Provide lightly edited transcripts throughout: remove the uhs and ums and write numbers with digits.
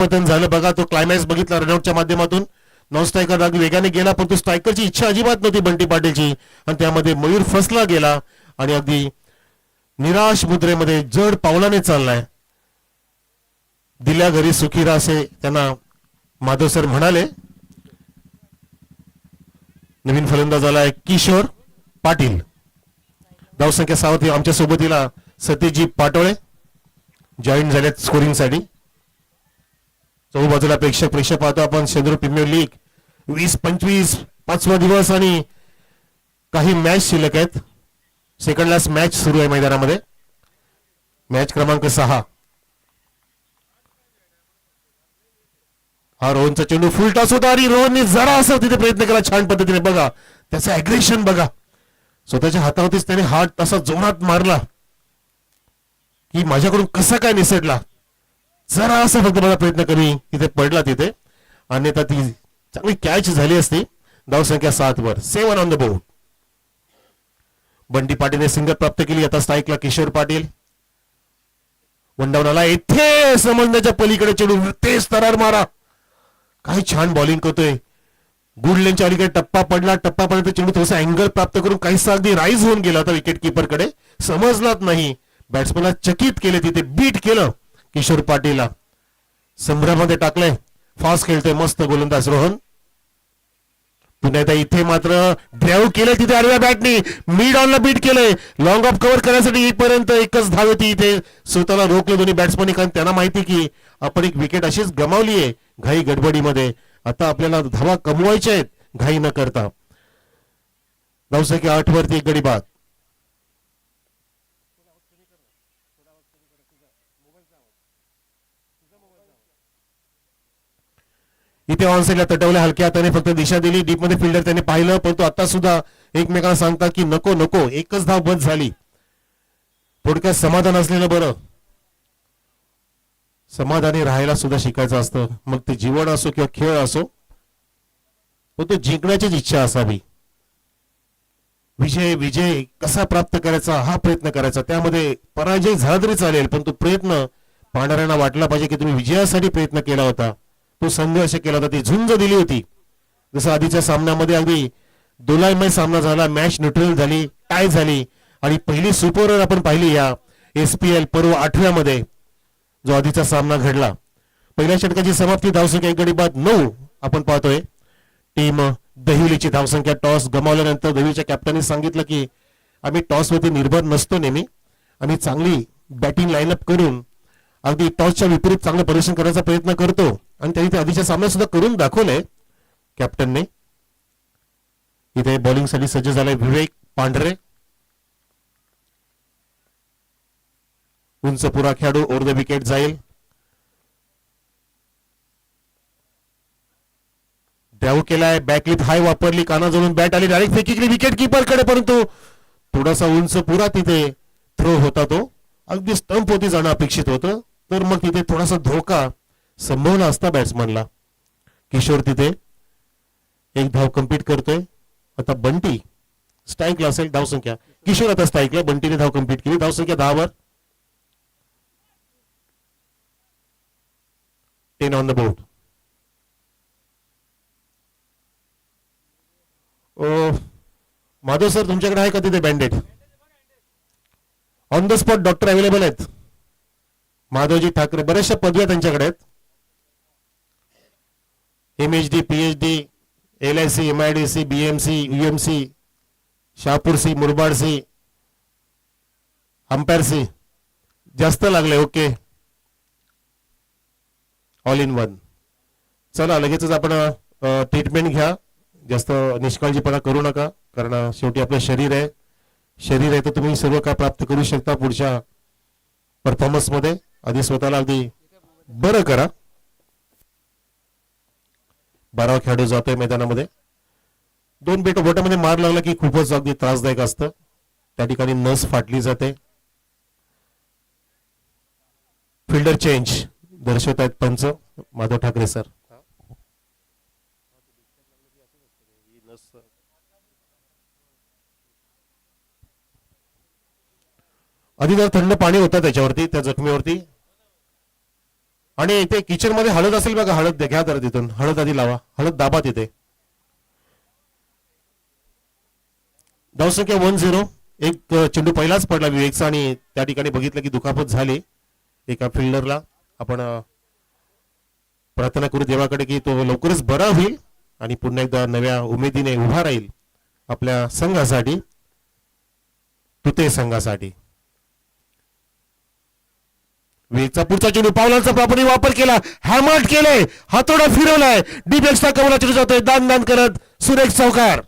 पतन झालं बघा. तो क्लायमॅक्स बघितला रनआउटच्या माध्यमातून. नॉन स्ट्रायकर अगदी वेगाने गेला पण तो स्ट्रायकरची इच्छा अजिबात नव्हती बंटी पाटीलची आणि त्यामध्ये मयूर फसला गेला आणि अगदी निराश मुद्रेमध्ये जड पावलाने चाललाय. दिल्या घरी सुखीरा असे त्यांना माधव सर म्हणाले. नवीन फलंदाज आलाय किशोर पाटील. धावसंख्या 6 होती. आमच्या सोबतीला सतीजी पाटोळे जॉईन झालेत स्कोरिंग साठी. चौ बाजूला प्रेक्षक पाहतो आपण. चंद्र प्रीमियर लीग 20-25 5वा दिवस आणि काही मॅच शिल्लक आहेत. सेकंड लास्ट मॅच सुरू आहे मैदानामध्ये. मॅच क्रमांक 6. हा रोहनचा चेंडू फुल टॉस होता आणि रोहनने जरा असं तिथे प्रयत्न केला छान पद्धतीने. बघा त्याचं अग्रेशन बघा. स्वतःच्या हातावरतीच त्याने हात तसा जोरात मारला की माझ्याकडून कसा काय निसटला. जरा असं फक्त मला प्रयत्न कमी तिथे पडला तिथे. अन्यथा ती चांगली कॅच झाली असती. धावसंख्या 7 वर. 7 ऑन द बोर्ड. बंटी पाटीलने सिंगल प्राप्त केली. आता स्ट्राईकला किशोर पाटील. वनडाऊन आला. इथे समजण्याच्या पलीकडे चेंडू तेच तरार मारा. काय छान बॉलिंग करतोय. गुड लेनच्या अलीकडे टप्पा पडला. टप्पा पडला चेंडू थोडासा अँगल प्राप्त करून काहीसा अगदी राईज होऊन गेला होता विकेट किपरकडे. समजलाच नाही. बॅट्समनला चकित केले तिथे. बीट केलं किशोर पाटीलला. संभ्रमामध्ये टाकलंय. फास्ट खेळतोय मस्त गोलंदाज रोहन. पुन्हा एकदा इथे मात्र ड्राईव्ह केलं तिथे आडव्या बॅटनी. मिड ऑनला बीट केलंय. लॉंग ऑफ कव्हर करण्यासाठी इथपर्यंत एकच धाव होती. इथे स्वतःला रोखलं दोन्ही बॅट्समननी कारण त्यांना माहिती की आपण एक विकेट अशीच गमावली आहे घाई गडबडीमध्ये. आता आपल्याला धावा कमवायच्या आहेत घाई न करता. धावसंख्या 8 वरती एक गडी बाद. इथे ऑनसाईडला तटवल्या हलक्या हाताने फक्त दिशा दिली. डीप मध्ये फिल्डर त्याने पाहिलं परंतु आता सुद्धा एकमेकांना सांगतात की नको नको. एकच धाव बस झाली. थोडक्यात समाधान असलेलं बरं. समाधानी राहायला सुद्धा शिकायचं असतं. मग ते जीवन असो किंवा खेळ असो पण तो जिंकण्याचीच इच्छा असावी. विजय विजय कसा प्राप्त करायचा हा प्रयत्न करायचा. त्यामध्ये पराजय झाला तरी चालेल पण तो प्रयत्न पाहणाऱ्यांना वाटला पाहिजे की तुम्ही विजयासाठी प्रयत्न केला होता. तो संघर्ष केला होता. ती झुंज दिली होती. जसं आधीच्या सामन्यामध्ये अगदी दोलायमय सामना झाला. मॅच न्यूट्रल झाली. टाय झाली आणि पहिली सुपर ओव्हर आपण पाहिली या SPL पर्व 8व्या मध्ये जो आधीचा सामना घडला. पहिल्या षटकाची समाप्ती. धावसंख्या एक गडी बाद 9 आपण पाहतोय. टीम दहिवलीची धावसंख्या. टॉस गमावल्यानंतर दहिवलीच्या कॅप्टनने सांगितलं की आम्ही टॉसवरती निर्भर नसतो नेहमी. आम्ही चांगली बॅटिंग लाईनअप करून अगदी टॉसच्या विपरीत चांगलं प्रदर्शन करण्याचा प्रयत्न करतो आणि त्यांनी ते आधीच्या सामन्यात सुद्धा करून दाखवलंय कॅप्टनने. इथे बॉलिंग साठी सज्ज झालाय विवेक पांढरे. उंच पुरा खेळाडू ओव्हर द विकेट जाईल. ड्राईव्ह केलाय. बॅकलिप हाय वापरली. कानाजवळून बॅट आली. डायरेक्ट फेकी केली विकेट किपर कडे परंतु थोडासा उंच पुरा तिथे थ्रो होता. तो अगदी स्टंप होती जाणं अपेक्षित होतं. तर मग तिथे थोडासा धोका संभवला असता बॅट्समनला. किशोर तिथे एक धाव कंप्लीट करतोय. आता बंटी स्ट्राईकला असेल. धावसंख्या किशोर आता स्ट्राईकला. बंटीने धाव कंप्लीट केली. धावसंख्या 10 वर. 10 on the board. Madhav sir तुमच्याकडे आहे का तिथे banded? On the spot doctor available आहेत. माधवजी ठाकरे बऱ्याचशा पदव्या त्यांच्याकडे आहेत. MHD PhD LIC MIDC BMC UMC Shahapur सी मुरबाड सी अंपायर सी जास्त लागले. Okay all in one. चला लगेचच आपण ट्रीटमेंट घ्या. जास्त निष्काळजीपणा करू नका कारण शेवटी आपलं शरीर आहे. शरीर आहे तर तुम्ही सर्व काय प्राप्त करू शकता पुढच्या परफॉर्मन्स मध्ये. आधी स्वतःला अगदी बरं करा. 12वा खेळाडू जातोय मैदानामध्ये. 2 बोटामध्ये मार लागला की खूपच अगदी त्रासदायक असतं. त्या ठिकाणी नस फाटली जाते. फिल्डर चेंज दर्शवत आहेत पंच माधव ठाकरे सर. आधी जर थंड पाणी होतं त्याच्यावरती त्या जखमीवरती आणि ते किचन मध्ये हळद असेल बघा, हळद द्या, घ्या जरा तिथून हळद आधी लावा, हळद दाबा तिथे. धावसंख्या 1-0. एक चेंडू पहिलाच पडला विवेकचा आणि त्या ठिकाणी बघितलं की दुखापत झाली एका फिल्डरला. आपण प्रार्थना करू देवाकडे की तो लवकरच बरा होईल आणि पुन्हा एकदा नव्या उमेदीने उभा राहील आपल्या संघासाठी, तुते संघासाठी. विवेकचा पुढचा चेंडू, पावलांचा प्रॉपर्टी वापर केला, हॅमर्ड केले, हातोडा फिरवलाय, डीप एक्स्ट्रा कमला चेंडू जातोय दान दान करत सुरेख चौकार.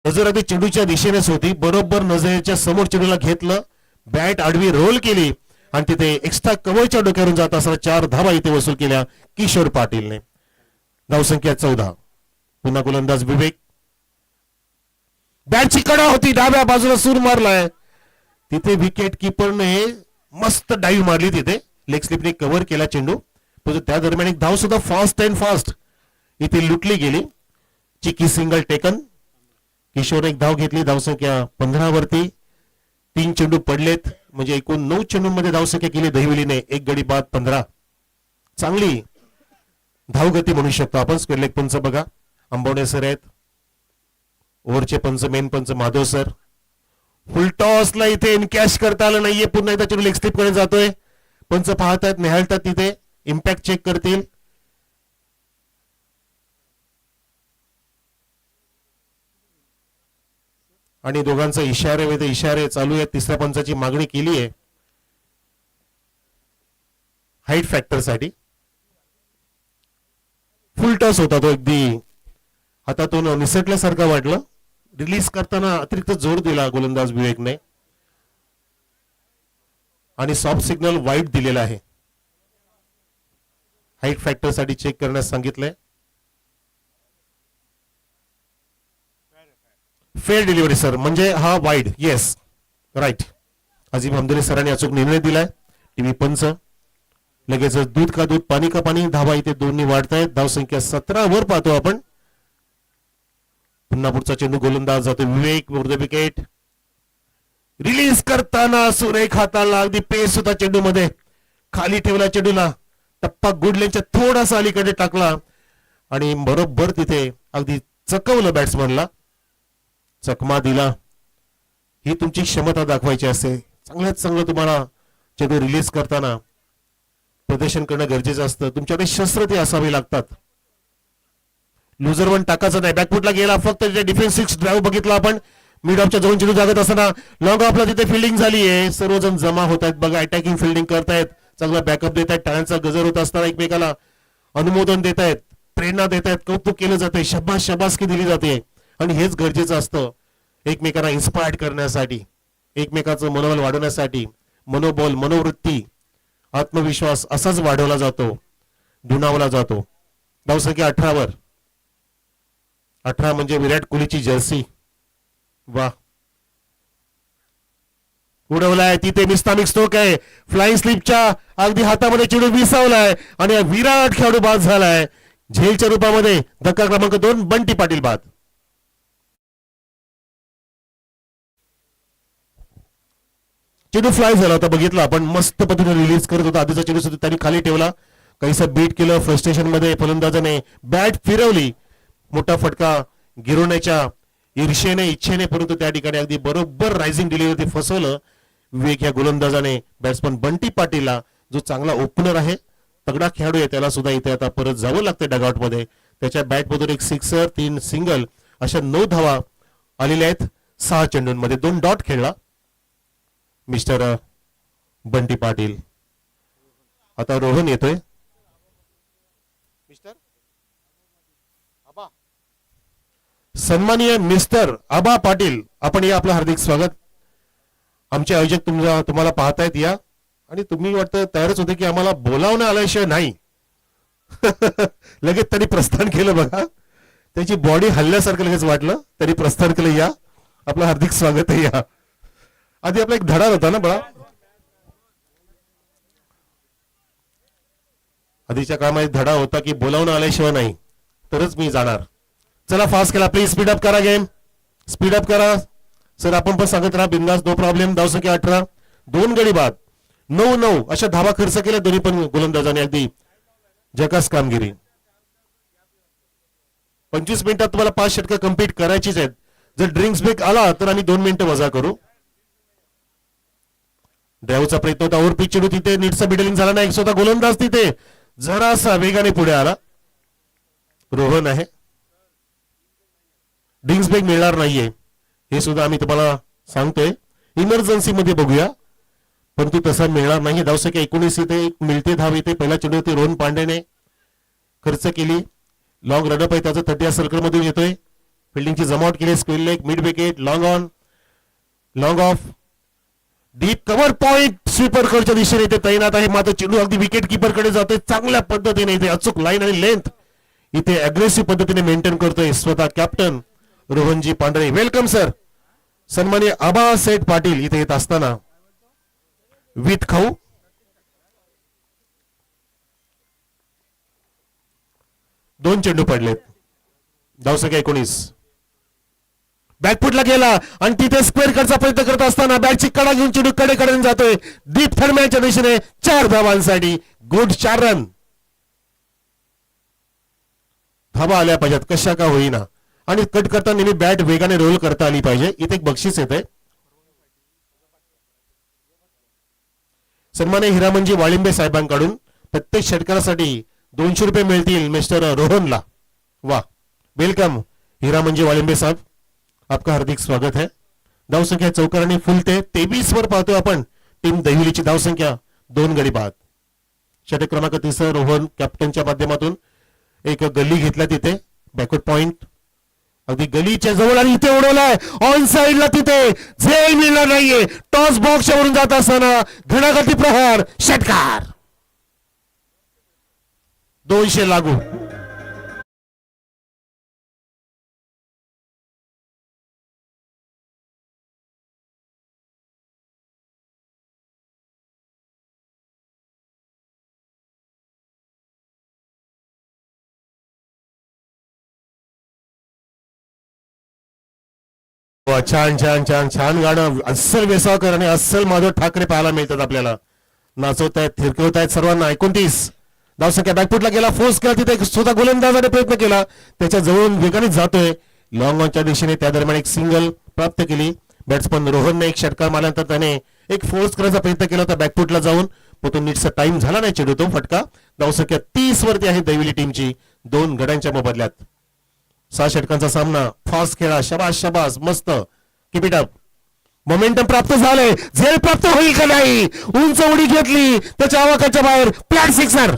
नजर अगदी चेंडूच्या दिशेनेच होती, बरोबर नजरेच्या समोर चेंडूला घेतलं, बॅट आडवी रोल केली आणि तिथे एक्स्ट्रा कव्हरच्या डोक्यावरून जात असताना 4 धावा इथे वसूल केल्या किशोर पाटीलने. धावसंख्या 14. पुन्हा गोलंदाज विवेक, बॅटची कडा होती, डाव्या बाजूला सूर मारलाय, तिथे विकेट किपरने मस्त डाईव्ह मारली, तिथे लेग स्लिपने कव्हर केला चेंडू. पण त्या दरम्यान एक धाव सुद्धा फास्ट इथे लुटली गेली. चिकी सिंगल टेकन. किशोर एक धाव घेतली, धावसंख्या 15 वरती. 3 चेंडू पडलेत, म्हणजे एकूण 9 चेंडूंमध्ये धावसंख्या केली दहिवलीने. एक गडी बाद 15. चांगली धावगती म्हणू शकतो आपण. स्क्वेअर लेग पंच बघा, अंबवणे सर आहेत, ओव्हरचे पंच मेन पंच माधव सर. फुलटॉसला इथे इनकॅश करता आलं नाहीये, पुन्हा एकदा चेंडू लेग स्लिप कडे जातोय. पंच पाहतायत, निहाळतात, तिथे इम्पॅक्ट चेक करतील. आणि दोघांचे इशारे चालू आहेत. तिसऱ्या पंचाची मागणी केली आहे हाईट फॅक्टर साठी. फुल टॉस होता तो, अगदी हातातून निसटल्यासारखं वाटलं. रिलीज करताना अतिरिक्त जोर दिला गोलंदाज विवेकने आणि सॉफ्ट सिग्नल वाईट दिलेला आहे. हाईट फॅक्टर साठी चेक करण्यास सांगितलंय. फेअर डिलिव्हरी सर, म्हणजे हा wide. Yes, right. Azim Hamduli सरांनी अचूक निर्णय दिलाय. टीव्ही पंच लगेच दूध का दूध पाणी का पाणी. धावा इथे दोन्ही वाढतायत. धावसंख्या 17 वर पाहतो आपण. पुन्हा पुढचा चेंडू गोलंदाज जातो विवेक, विकेट. रिलीज करताना सुरेख हाताला, अगदी पेस होता चेंडू मध्ये, खाली ठेवला चेंडूला, टप्पा गुडलेंच्या थोडासा अलीकडे टाकला आणि बरोबर तिथे अगदी चकवलं बॅट्समनला, चकमा दिला. ही तुमची क्षमता दाखवायची असते. चांगल्यात चांगलं तुम्हाला चेंडू रिलीज करताना प्रदर्शन करणं गरजेचं असतं. तुमच्याकडे शस्त्र ते असावे लागतात. लुजर वन टाकायचं नाही, बॅकफुटला गेला, फक्त डिफेन्स 6 ड्राईव्ह बघितला आपण. मिड ऑफच्या जवळ चेंडू जागत असताना लॉंग ऑफला तिथे फिल्डिंग झाली आहे. सर्वजण जमा होत आहेत बघा, अटॅकिंग फिल्डिंग करतायत, चांगला बॅकअप देत आहेत. टाळ्यांचा गजर होत असताना एकमेकाला अनुमोदन देत आहेत, प्रेरणा देत आहेत, कौतुक केलं जाते, शाबासकी दिली जाते. आणि हेच गरजेचं असतं एकमेकांना इन्स्पायर्ड करण्यासाठी, एकमेकाचं मनोबल वाढवण्यासाठी. मनोबल, मनोवृत्ती, आत्मविश्वास असाच वाढवला जातो, दुणावला जातो. धावसंख्या 18 वर. 18 म्हणजे विराट कोहलीची जर्सी. वा, उडवलाय तिथे मिस्तामिक स्ट्रोक आहे. फ्लाइंग स्लिपच्या अगदी हातामध्ये चेंडू विसावलाय आणि विराट खेळाडू बाद झालाय. झेलच्या रूपामध्ये धक्का क्रमांक 2 बंटी पाटील बाद. चेंडू फ्लाय झाला होता, बघितला आपण, मस्त पद्धतीने रिलीज करत होता. आधीचा चेंडू सुद्धा त्यांनी खाली ठेवला, काहीसा बीट केलं. फ्रस्ट्रेशन मध्ये फलंदाजाने बॅट फिरवली, मोठा फटका गिरवण्याच्या ईर्षेने, इच्छेने, परंतु त्या ठिकाणी अगदी बरोबर रायझिंग डिलिव्हरी फसवलं विवेक या गोलंदाजाने. बॅट्समन बंटी पाटीलला, जो चांगला ओपनर आहे, तगडा खेळाडू आहे, त्याला सुद्धा इथे आता परत जावं लागतं डगआउट मध्ये. त्याच्या बॅटमधून एक सिक्सर, 3 सिंगल, अशा 9 धावा आलेल्या आहेत 6 चेंडूंमध्ये. 2 डॉट खेळला मिस्टर बंटी पाटील. आता रोहन येतोय. मिस्टर आबा, सन्माननीय मिस्टर आबा पाटील, आपण या, आपलं हार्दिक स्वागत. आमचे आयोजक तुम्हाला पाहतायत या, आणि तुम्ही वाटतं तयारच होते की आम्हाला बोलावणं आल्याशिवाय नाही. लगेच त्यांनी प्रस्थान केलं बघा, त्याची बॉडी हल्ल्यासारखं लगेच वाटलं, त्यांनी प्रस्थान केलं. या, आपलं हार्दिक स्वागत आहे. या आधी आपला एक धडा होता ना बळा, आधीच्या काळामध्ये धडा होता की बोलावणं आल्याशिवाय नाही, तरच मी जाणार. चला फास्ट केला प्लीज, स्पीड अप करा गेम, स्पीड अप करा सर. आपण पण सांगत राहा बिंदास, नो प्रॉब्लेम. धावसंख्या 18, 2 गडी बाद, 9-9 अशा धावा खर्च केल्या दोन्ही पण गोलंदाजांनी. अगदी जकास कामगिरी. 25 मिनिटात तुम्हाला 5 षटकं कंप्लीट करायचीच आहेत. जर ड्रिंक्स ब्रेक आला तर आम्ही 2 मिनिटं वजा करू. ड्राईव्हचा प्रयत्न होता, ओव्हर पिच चेंडू तिथे नीटचा बिडलिंग झाला नाही. स्वतः गोलंदाज तिथे जरासा वेगाने पुढे आला. रोहन आहे. ड्रिंक्स ब्रेक मिळणार नाहीये हे सुद्धा आम्ही तुम्हाला सांगतोय. इमर्जन्सी मध्ये बघूया, परंतु तसा मिळणार नाही. धावसंख्या 19 इथे मिळते धाव इथे. पहिला चेंडू होती रोहन पांडेने खर्च केली. लॉंग रनअप आहे त्याचं, 30 सर्कल मधून येतोय. फिल्डिंगची जमावट केली. Square leg, mid wicket, long on, long off, deep cover point स्वीपरकडच्या दिशेने इथे तैनात आहे. मात्र चेंडू अगदी विकेट कीपरकडे जातोय. चांगल्या पद्धतीने इथे अचूक लाईन आणि लेंथ इथे अग्रेसिव्ह पद्धतीने मेंटेन करतोय स्वतः कॅप्टन रोहनजी पांढरे. Welcome sir. सन्माननीय आबा सेठ पाटील इथे येत असताना विथ खाऊ. दोन चेंडू पडलेत. धावसंख्या 19. बॅकफुटला गेला आणि तिथे स्क्वेअर कडचा प्रयत्न करत असताना बॅटची कडा घेऊन चेंडू कडे जातोय. डीप थर्मॅनच्या दिशेने 4 धावांसाठी गुड 4 रन. धावा आल्या पाहिजेत कशा का होईना, आणि कट करताना नेहमी बॅट वेगाने रोल करता आली पाहिजे. इथे एक बक्षीस येते. सन्मान्य हिरामनजी वाळिंबे साहेबांकडून प्रत्येक षटकारासाठी 200 रुपये मिळतील मिस्टर रोहनला. वाह, वेलकम हिरामनजी वाळिंबे साहेब, आपका हार्दिक स्वागत है. धावसंख्या चौकाराने फुलते 23 वर पाहतो आपण. टीम दहिवलीची धावसंख्या 2 गडी बाद. षटक क्रमांक 3 रोहन कॅप्टनच्या माध्यमातून एक गल्ली घेतला तिथे. बॅकवर्ड पॉइंट अगदी गलीच्या जवळ आणि इथे उडवलाय ऑन साइडला. तिथे झेल मिळणार नाहीये. टॉस बॉक्सच्या वरून जात असताना घणाघाती प्रहार, षटकार. 200 लागू. छान छान छान छान गाणं. अस्सल वेसावकर आणि अस्सल माधव ठाकरे पाहायला मिळतात आपल्याला. नाचवतायत, थिरकवतायत सर्वांना. 29. धावसंख्या बॅकफुटला गेला, फोर्स केला तिथे स्वतः गोलंदाजाने प्रयत्न केला. त्याच्या जवळून वेगाने जातोय लॉंग ऑनच्या दिशेने. त्या दरम्यान एक सिंगल प्राप्त केली. बॅट्समन रोहनने एक षटकार मारल्यानंतर त्याने एक फोर्स करायचा प्रयत्न केला होता बॅकफुटला जाऊन, पण तो नीटचा टाइम झाला नाही. चेंडू तो फटका. धावसंख्या 30 वरती आहे दैविली टीमची 2 गड्यांच्या मोबदल्यात. 6 षटकांचा सामना. फास्ट खेळा, शबास शबास, मस्त. Keep it up. मोमेंटम प्राप्त झाले. झेल प्राप्त होईल का नाही. उंच उडी घेतली त्याच्या आवाकाच्या बाहेर. Flat sixer.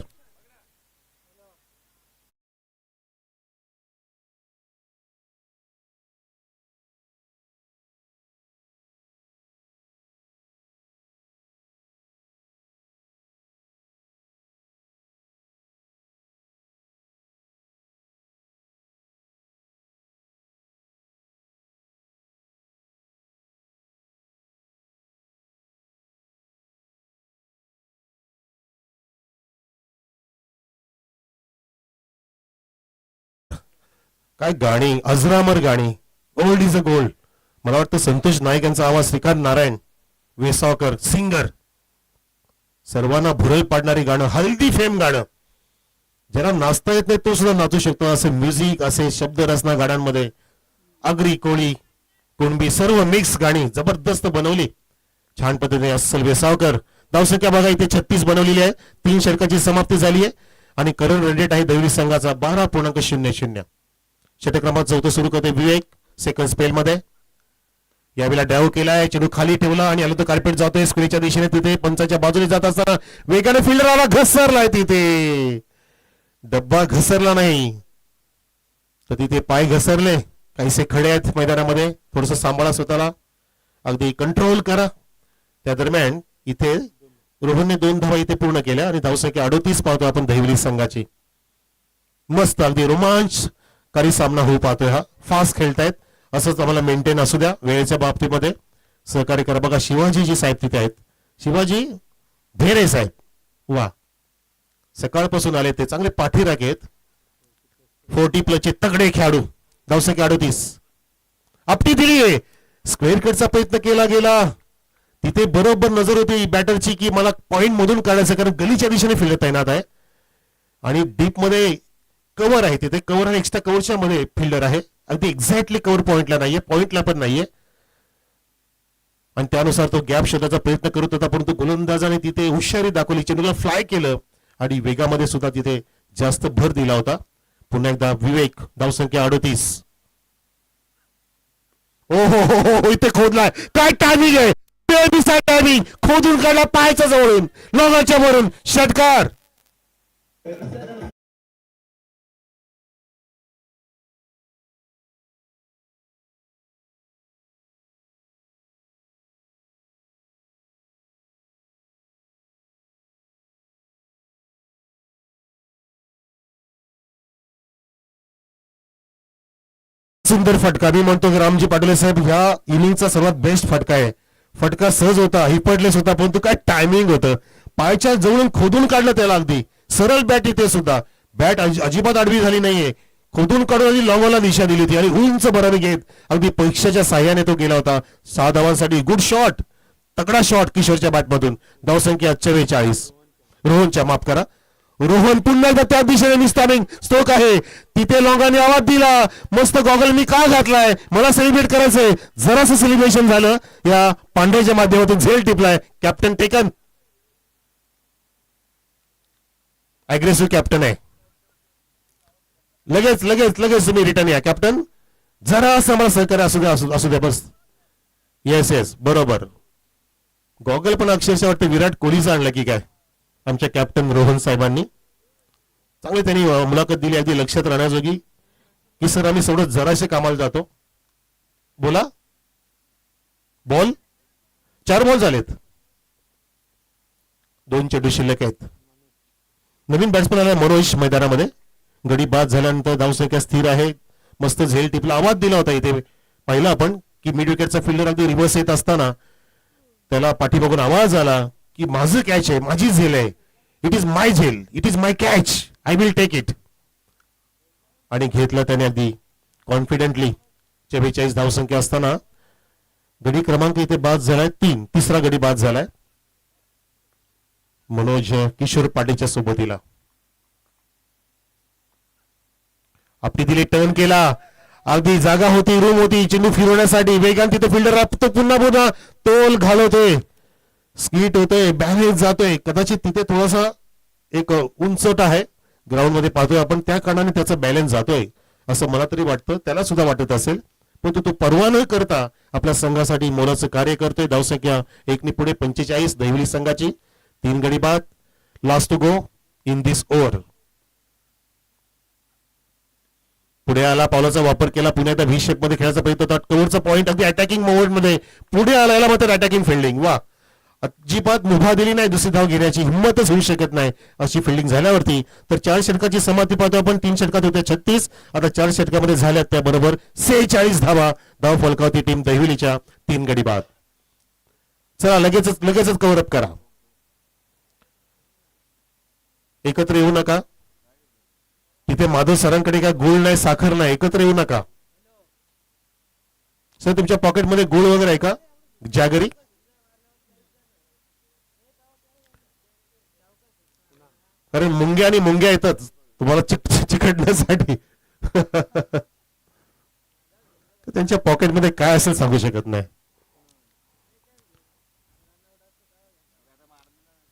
काय गाणी, अजरामर गाणी. Old is a gold. मला वाटतं संतोष नाईक यांचा आवाज, श्रीकांत नारायण वेसावकर सिंगर, सर्वांना भुरळ पाडणारी गाणं, हल्दी फेम गाणं. ज्याला नाचता येत नाही तो सुद्धा नाचू शकतो. असे म्युझिक, असे शब्द रचना गाण्यांमध्ये. आगरी कोळी कुणबी सर्व मिक्स गाणी जबरदस्त बनवली छान पद्धतीने अस्सल वेसावकर. धावसंख्या बघा इथे 36 बनवलेली आहे. 3 षटकाची समाप्ती झाली आहे आणि करंट रन रेट आहे दैवी संघाचा 12.00. षटक क्रमांक 4 सुरू करते विवेक सेकंड स्पेल मध्ये. यावेळेला डाव केलाय, चेंडू खाली ठेवला आणि आलो तर कार्पेट जातोय स्क्रीनच्या दिशेने. तिथे पंचाच्या बाजूने जात असताना वेगाने फिल्डर आला, घसरलाय तिथे. डब्बा घसरला नाही तर तिथे पाय घसरले. काहीसे खडे आहेत मैदानामध्ये, थोडस सांभाळा स्वतःला, अगदी कंट्रोल करा. त्या दरम्यान इथे रोहनने 2 धावा इथे पूर्ण केल्या आणि धावसंख्या 38 पाहतो आपण दहिवली संघाची. मस्त अगदी रोमांचकारी सामना होऊ पाहतोय हा. फास्ट खेळतायत, असंच आम्हाला मेंटेन असू द्या वेळेच्या बाबतीमध्ये. सहकार्य करा. बघा शिवाजीजी साहेब तिथे आहेत. शिवाजी धेरे साहेब, वा, सकाळपासून आले ते, चांगले पाठीराख आहेत. 40+ चे तगडे खेळाडू. धावसंख्या 38. आपटी दिली, स्क्वेअर कटचा प्रयत्न केला गेला, तिथे बरोबर नजर होती बॅटरची की मला पॉइंट मधून काढायचं, कारण गलीच्या दिशेने फिल्ड तैनात आहे आणि डीप मध्ये कव्हर आहे, तिथे कव्हर आणि एक्स्ट्रा कव्हरच्या मध्ये फिल्डर आहे, अगदी एक्झॅक्टली कव्हर पॉइंटला नाहीये, पॉइंटला पण नाहीये आणि त्यानुसार तो गॅप शोधायचा प्रयत्न करत होता, परंतु गोलंदाजाने तिथे हुशारी दाखवली, चेंडूला फ्लाय केलं आणि वेगामध्ये सुद्धा तिथे जास्त भर दिला होता. पुन्हा एकदा विवेक, धावसंख्या 38. ओ हो, इथे खोदलाय, काय टायमिंग आहे, टायमिंग खोदून काढला पायाच्या जवळून, लोगाच्या वरून षटकार. सुंदर फटका, मी म्हणतो की रामजी पाटोले साहेब ह्या इनिंगचा सर्वात बेस्ट फटका आहे. फटका सहज होता, हिपडलेस होता, परंतु काय टायमिंग होतं, पायच्या जवळून खोदून काढलं त्याला, अगदी सरळ बॅट, इथे सुद्धा बॅट अजिबात आडवी झाली नाहीये, खोदून काढून आधी लॉंगला दिशा दिली होती आणि उंच बराबरी घेत अगदी परीक्षेच्या साह्याने तो गेला होता 6 धावांसाठी. गुड शॉट, तगडा शॉट किशोरच्या बॅटमधून. धावसंख्या 44. रोहनच्या, माफ करा, रोहन पुन्हा एकदा त्या दिशेने निस्तामिंग स्ट्रोक आहे, तिथे लॉंगाने आवाज दिला, मस्त गॉगल मी का घातलाय, मला सेलिब्रेट करायचंय, जरासं सेलिब्रेशन झालं, या पांड्याच्या माध्यमातून झेल टिपलाय. कॅप्टन टेकन, अग्रेसिव्ह कॅप्टन आहे, लगेच लगेच लगेच तुम्ही रिटर्न या कॅप्टन, जरा असं मला सहकार्य असू द्या, असू द्या बस. येस येस, बरोबर. गॉगल पण अक्षरशः वाटतं विराट कोहलीचं आणलं की काय आमच्या कॅप्टन रोहन साहेबांनी. चांगली त्यांनी मुलाखत दिली, अगदी लक्षात राहण्याजोगी की सर आम्ही सोडत जराशे कामाला जातो. बोला. बॉल 4 बॉल झालेत, 2 चेंडू शिल्लक आहेत. नवीन बॅट्समन आला मनोज मैदानामध्ये, गडी बाद झाल्यानंतर धावसंख्या स्थिर आहे, मस्त झेल टिपला, आवाज दिला होता इथे पाहिलं आपण की मिड विकेटचा फिल्डर अगदी रिव्हर्स येत असताना त्याला पाठी बघून आवाज आला की माझं कॅच आहे, माझी झेल आहे, इट इज माय झेल, it is my catch, I will take it. आणि घेतलं त्याने अगदी कॉन्फिडेंटली. 44 धावसंख्या असताना गडी क्रमांक इथे बाद झालाय 3, तिसरा गडी बाद झालाय मनोज किशोर पाटीलच्या सोबतीला. आपली दिली, टर्न केला, अगदी जागा होती, रूम होती चेंडू फिरवण्यासाठी, वेगान तिथे फिल्डर तो पुन्हा पुन्हा तोल घालवतोय, स्कीट होतोय, बॅलेन्स जातोय, कदाचित तिथे थोडासा एक उंचट आहे, ग्राउंड मध्ये पाहतोय आपण, त्या कारणाने त्याचा बॅलन्स जातोय असं मला तरी वाटतं, त्याला सुद्धा वाटत असेल, परंतु तो परवा न करता आपल्या संघासाठी मोलाचं कार्य करतोय. धावसंख्या 1 पुढे 45 दहिवली संघाची. 3 गडी बाद, last to go in this over. पुढे आला, पावलाचा वापर केला, पुन्हा एकदा व्ही शेप मध्ये खेळायचा प्रयत्न होता, कव्हरचा पॉइंट अगदी अटॅकिंग मोड मध्ये पुढे आला, याला मात्र अटॅकिंग फिल्डिंग. वा, अजिबात मुभा दिली नाही, दुसरी धाव घेण्याची हिंमतच होऊ शकत नाही अशी फिल्डिंग झाल्यावरती. तर 4 षटकाची समाप्ती पाहतो आपण. 3 षटकात होत्या 36, आता 4 षटकामध्ये झाल्यात त्याबरोबर 46 धावा. धाव फलकावती टीम दहिवलीच्या. 3 गडी बाद. चला लगेचच कव्हर अप करा, एकत्र येऊ नका. तिथे माधव सरांकडे काय गोळ नाही, साखर नाही, एकत्र येऊ नका सर. तुमच्या पॉकेटमध्ये गोळ वगैरे आहे का, जॅगरी? कारण मुंग्या आणि मुंग्या येतात तुम्हाला चिकटण्यासाठी. त्यांच्या पॉकेटमध्ये काय असेल सांगू शकत नाही.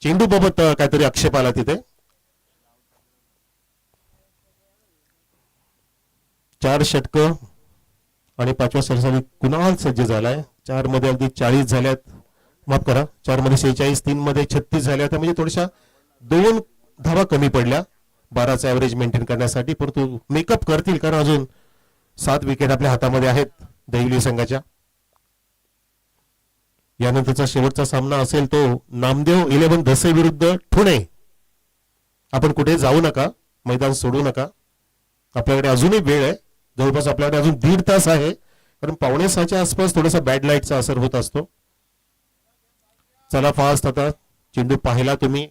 चेंडू बाबत काहीतरी आक्षेप आला तिथे. 4 षटक आणि 5व्या षटकासाठी कुणाल सज्ज झालाय. 4 मध्ये अगदी 40 झाल्यात, माफ करा, 4 मध्ये 46, 3 मध्ये 36 झाल्या, म्हणजे थोड्याशा 2 धावा कमी पडल्या 12चा ऍव्हरेज मेंटेन करण्यासाठी. परंतु मेकअप करतील, कारण अजून 7 विकेट आपल्या हातामध्ये आहेत दहिवली संघाच्या. यानंतरचा शेवटचा सामना असेल तो नामदेव 11 धसे विरुद्ध ठुणे. आपण कुठे जाऊ नका, मैदान सोडू नका, आपल्याकडे अजूनही वेळ आहे, जवळपास आपल्याकडे अजून 1.5 तास आहे, कारण 5:45च्या आसपास थोडासा बॅड लाईटचा असर होत असतो. चला फास्ट, आता चेंडू पाहिला तुम्ही,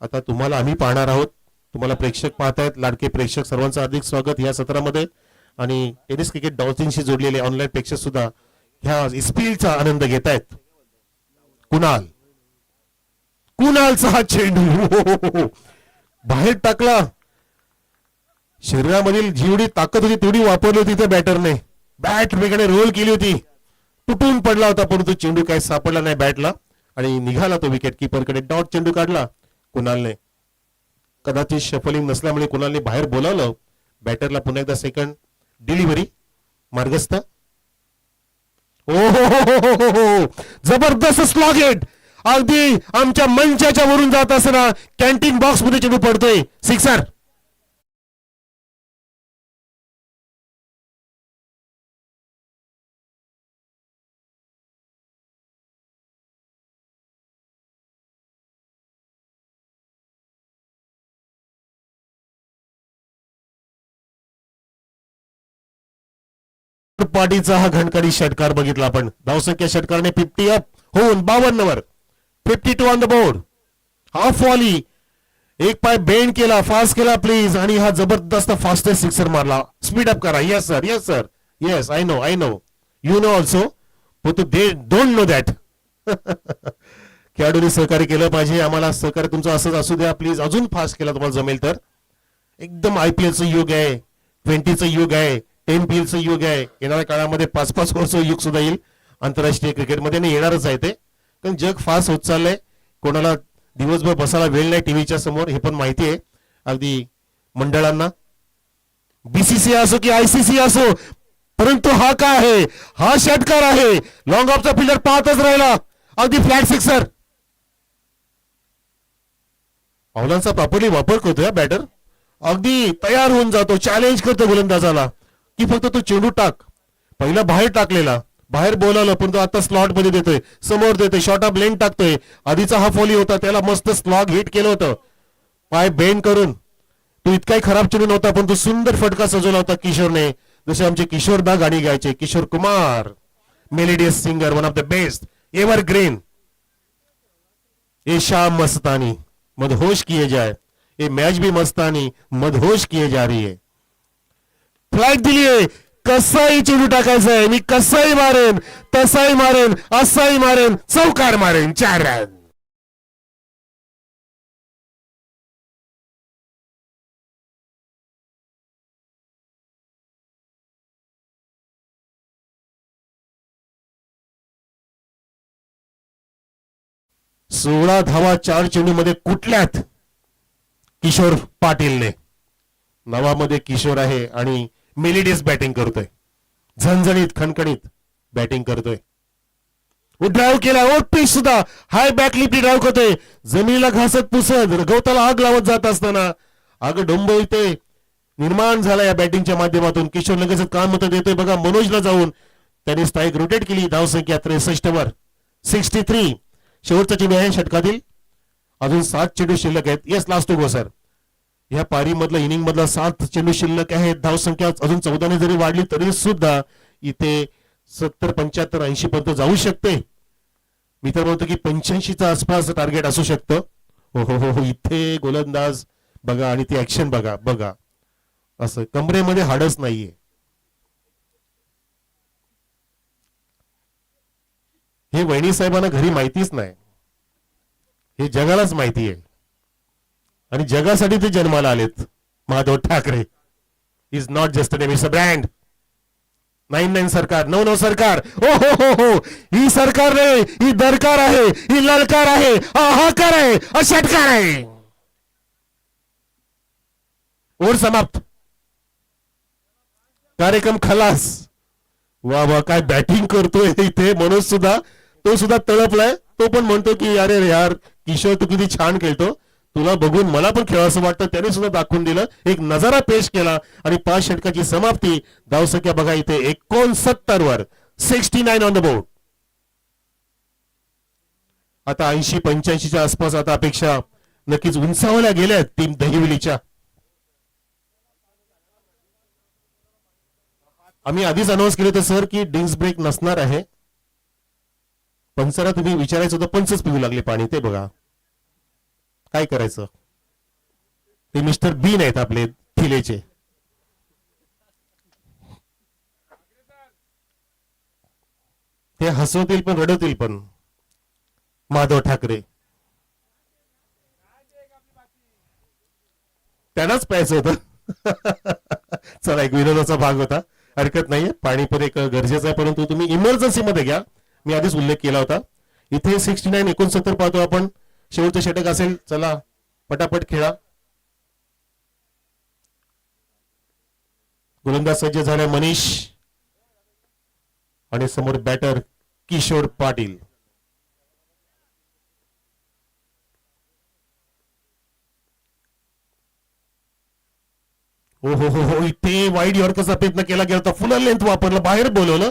आता तुम्हाला आम्ही पाहणार आहोत. तुम्हाला प्रेक्षक पाहतायत, लाडके प्रेक्षक सर्वांचं हार्दिक स्वागत या सत्रामध्ये. आणि टेनिस क्रिकेट डॉल्फिनशी जोडलेले ऑनलाईन पेक्षा सुद्धा ह्या स्पीडचा आनंद घेत आहेत. कुणालचा हा चेंडू हो. बाहेर टाकला. शरीरामधील जेवढी ताकद होती तेवढी वापरली होती त्या बॅटरने. बॅट वेगाने रोल केली होती. तुटून पडला होता परंतु चेंडू काही सापडला नाही बॅटला आणि निघाला तो विकेट किपरकडे. डॉट चेंडू काढला कुणालने. कदाचित शफलिंग नसल्यामुळे कुणालने बाहेर बोलावलं. बॅटरला पुन्हा एकदा सेकंड डिलिव्हरी मार्गस्थ. ओ जबरदस्त स्लॉग हिट. अगदी आमच्या मंचाच्या वरून जात असताना कॅन्टीन बॉक्स मध्ये चेंडू पडतोय. सिक्सर. पार्टीचा हा घणकडी षटकार बघितला आपण. धावसंख्या षटकाराने 50 अप होऊन 52 वर. 52 on the board. Half volley. एक पाय बेंड केला. फास्ट केला प्लीज. आणि हा जबरदस्त फास्टेस्ट सिक्सर मारला. स्पीड अप करा. Yes sir. Yes sir. Yes I know. You know also. But they don't know that. खेळाडूंनी सहकार्य केलं पाहिजे. आम्हाला सहकार्य तुमचं असंच असू द्या प्लीज. अजून फास्ट केला तुम्हाला जमेल तर. एकदम IPLचं युग आहे. 20चं युग आहे. 10 PLचं युग आहे. येणाऱ्या काळामध्ये 5-5 ओव्हरचं युग सुद्धा येईल आंतरराष्ट्रीय क्रिकेटमध्ये. नाही येणारच आहे ते. कारण जग फास्ट होत चाललंय. कोणाला दिवसभर बसायला वेळ नाही टीव्हीच्या समोर हे पण माहिती आहे अगदी मंडळांना. BCCI असो की ICC असो. परंतु हा काय आहे. हा षटकार आहे. लॉंग ऑफचा फिल्डर पाहतच राहिला. अगदी फ्लॅट सिक्सर. पावलांचा प्रॉपरली वापर करतोय बॅटर. अगदी तयार होऊन जातो. चॅलेंज करतो गोलंदाजाला की फक्त तो चेंडू टाक. पहिला बाहेर टाकलेला. बाहेर बोलावलं पण तो आता स्लॉट मध्ये देतोय. समोर देतोय. शॉर्ट ऑफ लेन टाकतोय. आधीचा हा फॉली होता त्याला मस्त स्लॉग हिट केलं होतं पाय बेंड करून. तो इतकाही खराब चेंडू नव्हता पण तो सुंदर फटका सजवला होता किशोरने. जसे आमचे किशोरदा गाणी गायचे. Kishore Kumar melodious singer. One of the best evergreen. ए शाम मस्तानी मदहोश किए जाए. ये मैच भी मस्तानी मदहोश किए जा रही है. फ्लाइट दिलीये. कसाही चेंडू टाकायचा आहे. मी कसाही मारेन तसाही मारेन असाही मारेन चौकार मारेन. 4 रन. सोळा धावा 4 चेंडू मध्ये कुठल्यात किशोर पाटीलने. नावामध्ये किशोर आहे आणि मेलिडियस बॅटिंग करतोय. झणझणीत खणखणीत बॅटिंग करतोय. ड्राईव्ह केला. पिच सुद्धा हाय बॅक लिफ्ट ड्राईव्ह करतोय. जमिनीला घासत पुसत गवताला आग लावत जात असताना आग डोंबवते निर्माण झाला या बॅटिंगच्या माध्यमातून. किशोर लगेच काम मत देतोय बघा मनोजला जाऊन. त्याने स्थायिक रोटेट केली. धावसंख्या 63 वर. 63. शेवटचा चेंडू आहे षटकातील. अजून 7 चेंडू शिल्लक आहेत. Yes last to go sir. या पारी मधला इनिंग मधला 7 चेंडू शिल्लक आहेत. धावसंख्या अजून 14 ने जरी वाढली तरी सुद्धा इथे 70, 75, 80 पर्यंत जाऊ शकते. मी तर म्हणतो की 85च्या आसपास टार्गेट असू शकतं. हो इथे गोलंदाज बघा आणि ती ऍक्शन बघा. असं कमरेमध्ये हाडच नाहीये. हे वहिनी साहेबांना घरी माहितीच नाही. हे जगालाच माहिती आहे आणि जगासाठी ते जन्माला आलेत. Madhav Thackeray is not just a name, it's a brand. 99 सरकार. 99 सरकार. हो ही सरकार नाही. ही दरकार आहे. ही ललकार आहे. हाहाकार आहे. षटकार आहे. ओव्हर समाप्त. कार्यक्रम खलास. वा काय बॅटिंग करतोय इथे. मनोज सुद्धा तो सुद्धा तळपलाय. तो पण म्हणतो की अरे यार किशोर तू किती छान खेळतो. तुला बघून मला पण खेळावं वाटतं. त्याने सुद्धा दाखवून दिलं. एक नजारा पेश केला आणि 5 षटकाची समाप्ती. धावसंख्या बघा इथे 69 वर. 69 ऑन द बोर्ड. आता 80-85च्या आसपास आता अपेक्षा नक्कीच उंचावल्या गेल्यात टीम दहिवलीच्या. आम्ही आधीच अनाऊन्स केलं होतं सर की ड्रिंक्स ब्रेक नसणार आहे. पंचाला तुम्ही विचारायचं होतं. पंचच पिऊ लागले पाणी. ते बघा काय करायचं. ते मिस्टर बीन आहेत आपले थिलेचे. ते हसवतील पण रडवतील पण. माधव ठाकरे त्यांनाच प्यायचं होतं. चला, एक विनोदाचा भाग होता, हरकत नाहीये. पाणी पण एक गरजेचं आहे, परंतु तुम्ही इमर्जन्सी मध्ये घ्या. मी आधीच उल्लेख केला होता. इथे 69-69 पाहतो आपण. शेवटचं षटक असेल. चला पटापट खेळा. गोलंदाज सज्ज झाले मनीष आणि समोर बॅटर किशोर पाटील. हो हो हो हो, इथे वाईड यॉर्करचा प्रयत्न केला गेला होता. फुल लेंथ वापरलं, बाहेर बोलवलं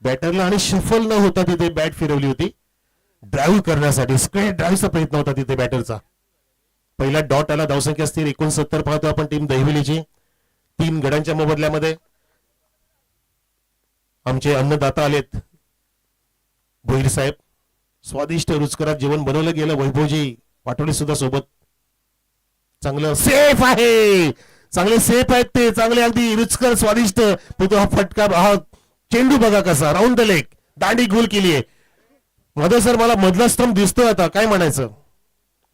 बॅटरला आणि शफल न होता तिथे बॅट फिरवली होती. ड्राईव्ह करण्यासाठी स्क्वेअर ड्राईव्हचा प्रयत्न होता तिथे बॅटरचा. पहिला डॉट आला. धावसंख्या स्थिर 69 पाहतो आपण टीम दहिवलीची. 3 गड्यांच्या मोबदल्यामध्ये आमचे अन्नदाता आलेत, भोईर साहेब. स्वादिष्ट रुचकरात जेवण बनवलं गेलं. वैभवजी पाटोळे सुद्धा सोबत. चांगलं सेफ आहे, चांगले सेफ आहेत ते, चांगले अगदी रुचकर स्वादिष्ट. पण तो हा फटका, हा चेंडू बघा कसा राऊंड द लेग, दांडी गोल केली आहे. माधव सर, मला मधला स्तंभ दिसतोय आता, काय म्हणायचं?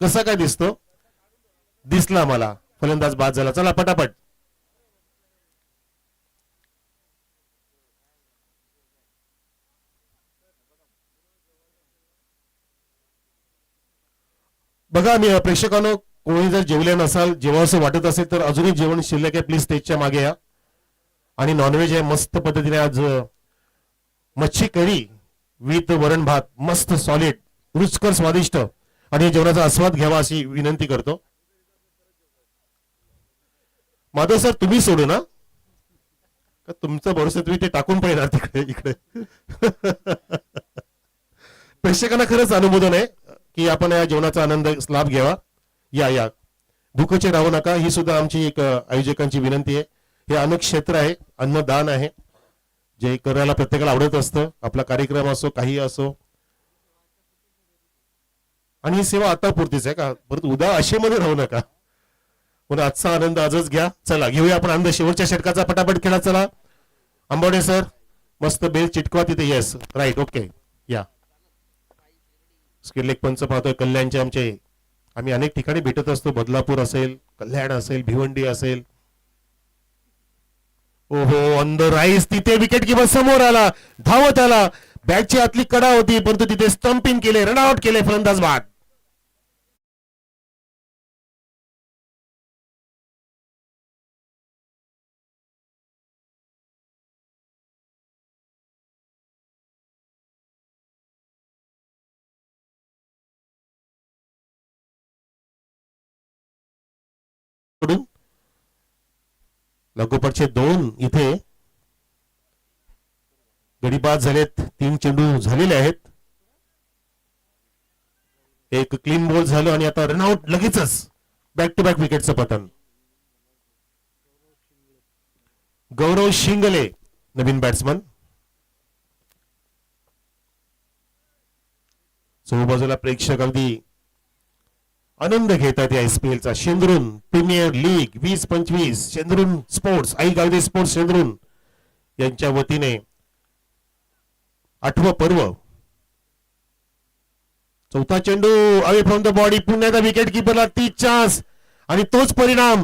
कसा काय दिसतो? दिसला मला. फलंदाज बाद झाला. चला पटापट. बघा, मी प्रेक्षकांनो, कोणी जर जेवले नसाल, जेव्हा असं वाटत असेल तर अजूनही जेवण शिल्लक आहे, प्लीज स्टेजच्या मागे या. आणि नॉनव्हेज आहे मस्त पद्धतीने आज. मच्छी कढी विथ वरण भात, मस्त सॉलिड, रुचकर, स्वादिष्ट. आणि जेवणाचा आस्वाद घ्यावा अशी विनंती करतो. माधव सर, तुम्ही सोडू ना, तुमचं भरोसा तुम्ही ते टाकून पण येणार तिकडे इकडे. प्रेक्षकांना खरंच अनुमोदन आहे की आपण या जेवणाचा आनंद लाभ घ्यावा. या या, भूकचे राहू नका. ही सुद्धा आमची एक आयोजकांची विनंती आहे. हे अन्न क्षेत्र आहे, अन्नदान आहे, जे करायला प्रत्येकाला आवडत असतं. आपला कार्यक्रम असो, काही असो. आणि ही सेवा आता पुरतीच आहे का? परत उद्या आशेमध्ये राहू नका. पण आजचा आनंद आजच घ्या. चला घेऊया आपण आनंद. शेवटच्या षटकाचा पटापट खेळा. चला आंबवडे सर, मस्त बेल चिटकवा तिथे. Yes, right, okay. या स्किल लेग पंच पाहतोय कल्याणचे आमचे. आम्ही अनेक ठिकाणी भेटत असतो. बदलापूर असेल, कल्याण असेल, भिवंडी असेल. ओहो, ऑन द राईस. तिथे विकेट किपर समोर आला, धावत आला. बॅटची आतली कडा होती, परंतु तिथे स्टंपिंग केले, रनआउट केले. फलंदाज बाद. लगोपाठचे 2 इथे गडीबाद झालेत. 3 चेंडू झालेले आहेत. एक क्लीन बॉल झालं आणि आता रनआउट लगेचच. बॅक टू बॅक विकेटचं पतन. गौरव शिंगले नवीन बॅट्समन. चहूबाजूला प्रेक्षक अगदी आनंद घेतात या IPL चा. शेंद्रून प्रीमियर लीग 20-25, शेंद्रून स्पोर्ट्स, आई गावदे स्पोर्ट्स शेंद्रून यांच्या वतीने 8वं पर्व. चौथा चेंडू अवे फ्रॉम द बॉडी. पुण्याचा विकेट किपरला 30 चान्स आणि तोच परिणाम.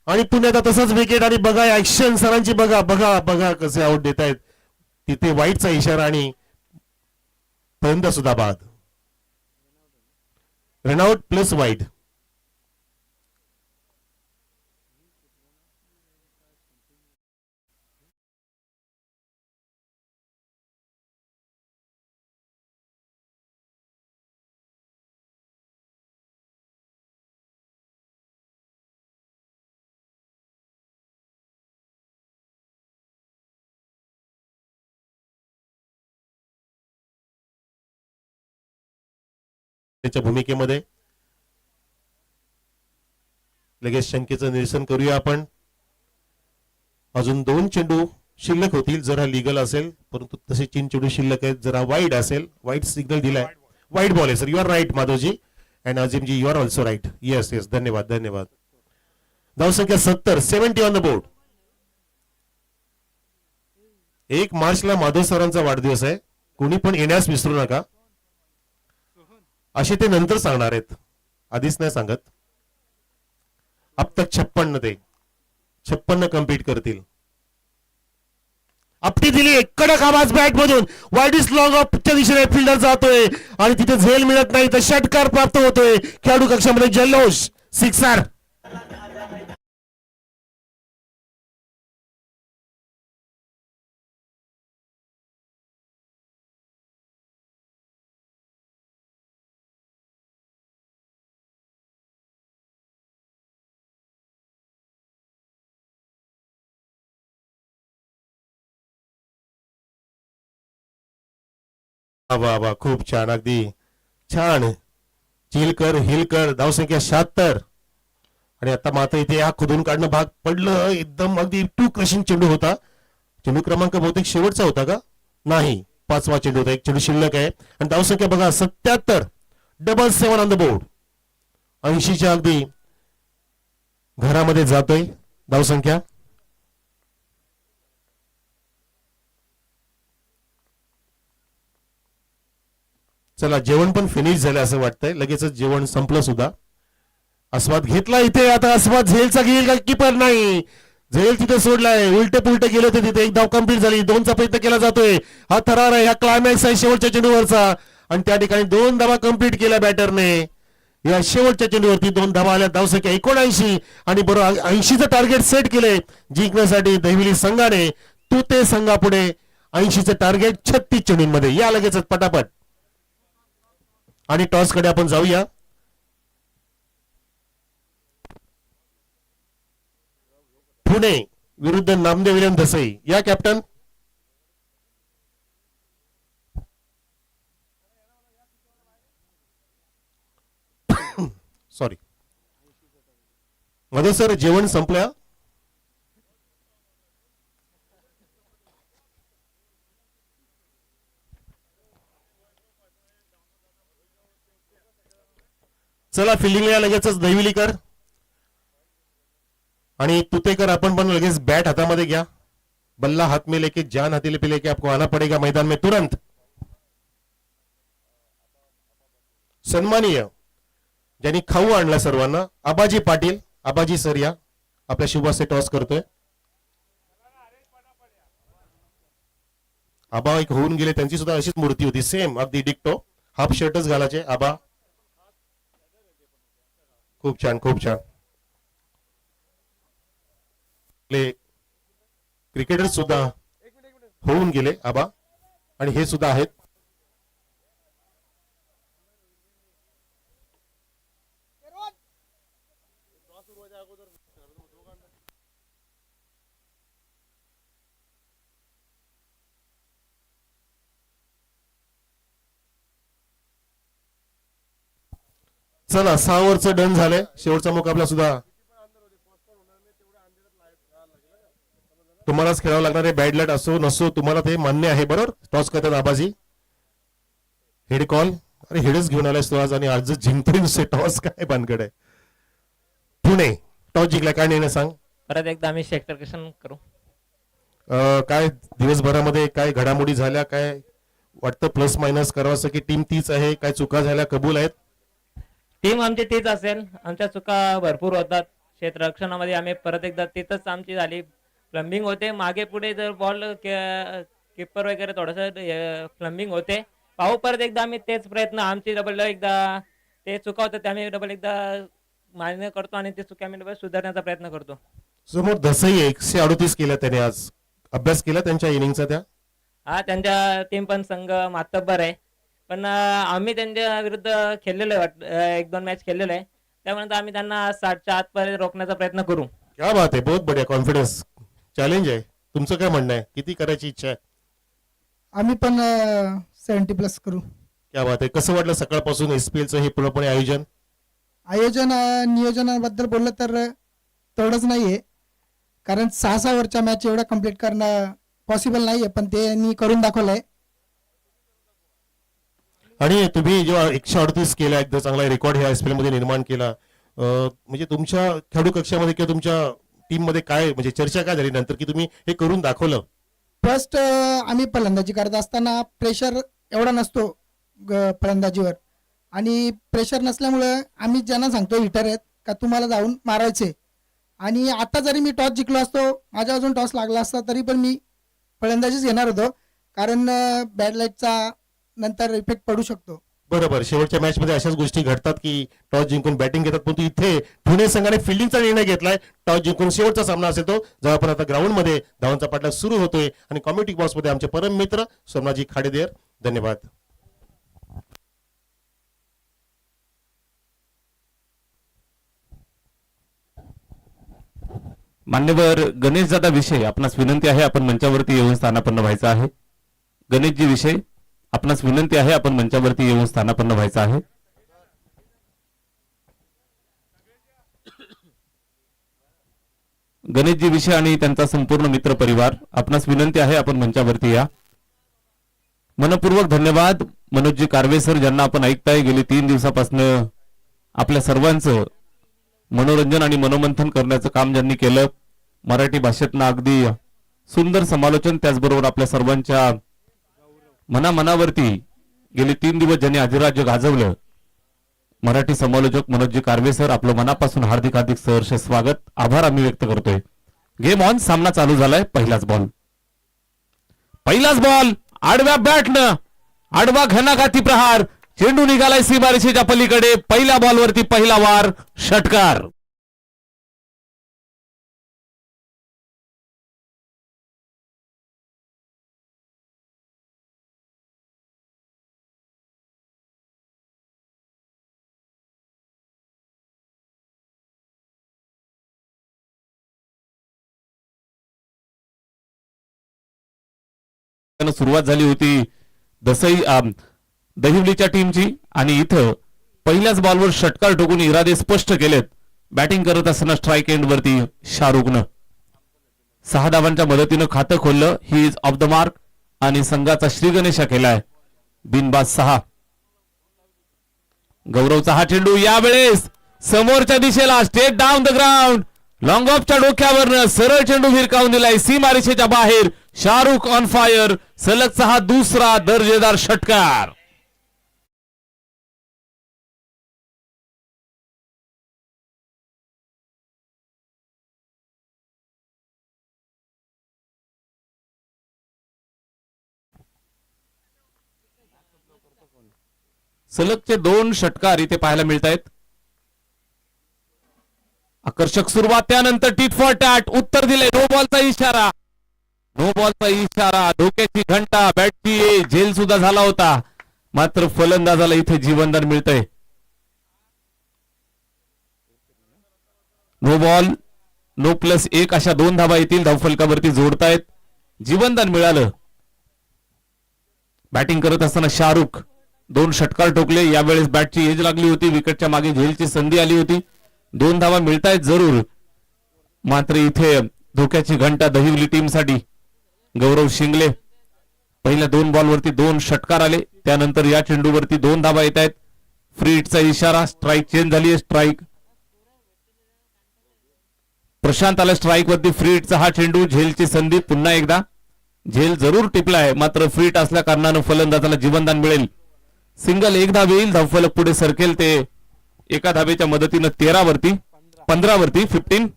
आणि पुण्याचा तसाच विकेट. आणि बघा ऍक्शन सरांची, बघा बघा बघा कसे आउट देत आहेत. तिथे वाईटचा इशारा आणि फलंदाज सुद्धा बाद. Run out plus wide. त्याच्या भूमिकेमध्ये लगेच शंकेचं निरसन करूया आपण. अजून 2 चेंडू शिल्लक होतील जर हा लीगल असेल, परंतु तसे 3 चेंडू शिल्लक आहेत. जरा वाईड असेल, वाईड सिग्नल दिलाय. वाईड बॉल आहे sir. You are right Madhavji and Azimji, you are also right. Yes yes, धन्यवाद धन्यवाद. धावसंख्या 70 ऑन द बोर्ड. 1 मार्चला माधव सरांचा वाढदिवस आहे. कोणी पण येण्यास विसरू नका. असे ते नंतर सांगणार आहेत, आधीच नाही सांगत. अब तक 56 ते 56 कंप्लीट करतील. आपटी दिली, कडक आवाज बॅट मधून, वाईड इज लॉंग ऑफच्या दिशेने फिल्डर जातोय आणि तिथे झेल मिळत नाही तर षटकार प्राप्त होतोय. खेळाडू कक्षामध्ये जल्लोष, सिक्सर. वा वा, खूप छान, अगदी छान. चिलकर हिलकर, धावसंख्या 76. आणि आता मात्र इथे हा खोदून काढणं भाग पडलं. एकदम अगदी टू क्रशिंग चेंडू होता. चेंडू क्रमांक बहुतेक शेवटचा होता का? नाही, 5वा चेंडू होता. एक चेंडू शिल्लक आहे आणि धावसंख्या बघा 77. Double 7 on the board. 80च्या अगदी घरामध्ये जातोय धावसंख्या. चला, जेवण पण फिनिश झालं असं वाटतंय. लगेचच जेवण संपलं सुद्धा. आस्वाद घेतला इथे. आता आस्वाद झेलचा घेईल का? कीपर नाही, झेल तिथे सोडलाय. उलटे पुलटे गेले होते तिथे. एक धाव कंप्लीट झाली. 2चा प्रयत्न केला जातोय. हा थरार आहे, हा क्लायमॅक्स आहे शेवटच्या चेंडूवरचा आणि त्या ठिकाणी 2 धावा कंप्लीट केल्या बॅटरने. या शेवटच्या चेंडूवरती 2 धावा आल्या. धावसंख्या 79 आणि बरोबर 80चं टार्गेट सेट केलंय जिंकण्यासाठी दहिवली संघाने. तू ते संघापुढे 80चं टार्गेट 36 चेंडूंमध्ये. या लगेचच पटापट. आणि टॉस कडे आपण जाऊया. पुणे विरुद्ध नामदेव विलन दसई. या कॅप्टन. सॉरी मध्ये सर, जेवण संपलं. चला, फिल्डिंगला लगेचच दहिविलीकर आणि तुतेकर, आपण पण लगेच बॅट हातामध्ये घ्या. बल्ला हाथ में लेके जान हाथी पे लेके आपको आना पड़ेगा मैदान में तुरंत. सन्माननीय ज्यांनी खाऊ आणला सर्वांना, आबाजी पाटील, आबाजी सर या. आपल्या शुभासे टॉस करतोय. आबा एक होऊन गेले, त्यांची सुद्धा अशीच मूर्ती होती, सेम अगदी डिक्टो. हाफ शर्टच घालायचे आबा. खूप छान, खूप छान. क्रिकेटर सुद्धा होऊन गेले आबा आणि हे सुद्धा आहेत. चला, 6 ओव्हरचं डन झालंय. शेवटचा मुकाबला सुद्धा तुम्हालाच खेळावं लागणार आहे. बॅड लट असो नसो, तुम्हाला ते मान्य आहे बरोबर. टॉस करतात आबाजी. Head call. अरे हेडच घेऊन आलाय तो आज आणि आज जिंकतोय नुसते. टॉस काय भानगड आहे. पुणे टॉस जिंकला, काय निर्णय सांग. परत एकदा आम्ही क्षेत्ररक्षण करू. काय दिवसभरामध्ये काय घडामोडी झाल्या, काय वाटतं प्लस मायनस करावं असं की टीम तीच आहे, काय चुका झाल्या कबूल आहेत? टीम आमची तीच असेल. आमच्या चुका भरपूर होतात. क्षेत्ररक्षणामध्ये आम्ही परत एकदा तिथंच आमची झाली. प्लंबिंग होते मागे पुढे, जर बॉल किपर वगैरे थोडंसं प्लंबिंग होते. पाहू परत एकदा आम्ही तेच प्रयत्न. आमची डबल एकदा ते चुका होतं, ते आम्ही डबल एकदा मान्य करतो आणि ते चुका आम्ही डबल सुधारण्याचा प्रयत्न करतो. समोर दसई 138 केला त्याने आज. अभ्यास केला त्यांच्या इनिंगचा त्या. हा, त्यांच्या टीम पण संघ मातब्बर आहे, पण आम्ही त्यांच्या विरुद्ध खेळलेलो आहे. 1-2 मॅच खेळलेलो आहे. त्यामुळे आम्ही त्यांना 60च्या आतपर्यंत रोखण्याचा प्रयत्न करू. क्या बात आहे, बहुत बढिया. कॉन्फिडन्स चॅलेंज आहे. तुमचं काय म्हणणं आहे, किती करायची इच्छा आहे? आम्ही पण 70+ करू. क्या बात आहे. कसं वाटलं सकाळपासून एसपीएलचं हे पूर्णपणे आयोजन? नियोजनाबद्दल बोललं तर तेवढंच नाहीये, कारण 6 ओव्हरच्या मॅच एवढं कम्प्लीट करणं पॉसिबल नाहीये, पण ते करून दाखवलंय. आणि तुम्ही जेव्हा 138 केला, एकदा चांगला रेकॉर्ड ह्या एसपीएल मध्ये निर्माण केला, म्हणजे तुमच्या खेळाडू कक्षामध्ये किंवा तुमच्या टीम मध्ये काय म्हणजे चर्चा काय झाली नंतर की तुम्ही हे करून दाखवलं? फर्स्ट आम्ही फलंदाजी करत असताना प्रेशर एवढा नसतो फलंदाजीवर, आणि प्रेशर नसल्यामुळं आम्ही ज्यांना सांगतो हिटर आहेत का तुम्हाला जाऊन मारायचे. आणि आता जरी मी टॉस जिंकलो असतो, माझ्या अजून टॉस लागला असता तरी पण मी फलंदाजीच घेणार होतो, कारण बॅड लाईटचा नंतर इफेक्ट पडू शकतो. बरोबर, शेवटच्या मॅच मध्ये अशाच गोष्टी घडतात की टॉस जिंकून बॅटिंग घेतात, परंतु इथे पुणे संघाने फिल्डिंगचा निर्णय घेतलाय. टॉस जिंकून शेवटचा सामना असेल तो, जेव्हा आपण आता ग्राउंड मध्ये धावांचा पाठलाग सुरू होतोय. आणि कॉमेडी बॉक्स मध्ये आमचे परम मित्र सोमनाथजी खाडेदेर, धन्यवाद. मान्यवर गणेश दादा विषय आपणास विनंती आहे, आपण मंचावरती येऊन स्थानापन्न व्हायचं आहे. गणेशजी विषय आपणास विनंती आहे, आपण मंचावरती येऊन स्थानापन्न व्हायचं आहे. गणेशजी विषय आणि त्यांचा संपूर्ण मित्र परिवार आपणास विनंती आहे, आपण मंचावरती या. मनपूर्वक धन्यवाद मनोजजी कारवे सर, ज्यांना आपण ऐकताय. गेली 3 दिवसापासून आपल्या सर्वांचं मनोरंजन आणि मनोमंथन करण्याचं काम ज्यांनी केलं. मराठी भाषेतनं अगदी सुंदर समालोचन, त्याचबरोबर आपल्या सर्वांच्या मनावरती गेले 3 दिवस ज्यांनी अधिराज्य गाजवलं. मराठी समालोचक मनोजजी कारवे सर, आपलं मनापासून हार्दिक हार्दिक सहर्ष स्वागत, आभार आम्ही व्यक्त करतोय. गेम ऑन, सामना चालू झालाय. पहिलाच बॉल आडव्या बॅटनं आडवा घणाघाती प्रहार, चेंडू निघालाय सीमारेषेच्या पलीकडे. पहिल्या बॉलवरती पहिला वार, षटकार. सुरुवात झाली होती दहिवलीच्या टीमची, आणि इथं पहिल्याच बॉलवर षटकार ठोकून इरादे स्पष्ट केलेत. बॅटिंग करत असताना स्ट्राईक एंड वरती शाहरुखनं 6 धावांच्या मदतीनं खातं खोललं. He is off the mark आणि संघाचा श्रीगणेशा केलाय बिनबाद 6. गौरवचा हा चेंडू यावेळेस समोरच्या दिशेला, straight down the ground, long ऑफच्या डोक्यावरनं सरळ चेंडू भिरकावून दिलाय सीमारेषेच्या बाहेर. शाहरुख ऑन फायर, सलगचा हा दुसरा दर्जेदार षटकार. सलगचे 2 षटकार इथे पाहायला मिळत आहेत. आकर्षक सुरुवात, त्यानंतर टीट फॉर टॅट, उत्तर दिले. नो बॉलचा इशारा, धोक्याची घंटा, बॅटची झेल सुद्धा झाला होता, मात्र फलंदाजाला इथे जीवनदान मिळतंय. नो बॉल, नो +1 अशा 2 धावा येतील, धावफलकावरती जोडतायत. जीवनदान मिळालं. बॅटिंग करत असताना शाहरुख 2 षटकार ठोकले. यावेळेस बॅटची एज लागली होती, विकेटच्या मागे झेलची संधी आली होती. 2 धावा मिळतायत जरूर, मात्र इथे धोक्याची घंटा दहिवली टीमसाठी. गौरव शिंगले, पहिल्या 2 बॉलवरती 2 षटकार आले, त्यानंतर या चेंडूवरती 2 धावा येत आहेत. फ्री हिटचा इशारा, स्ट्राईक चेंज झाली आहे. स्ट्राईक प्रशांत आला स्ट्राईक वरती. फ्री हिटचा हा चेंडू, झेलची संधी पुन्हा एकदा. झेल जरूर टिपलाय, मात्र फ्री हिट असल्या कारणानं फलंदाजाला जीवनदान मिळेल. सिंगल 1 धाव येईल, धावफलक पुढे सरकेल ते एका धावेच्या मदतीनं 15 वरती 15.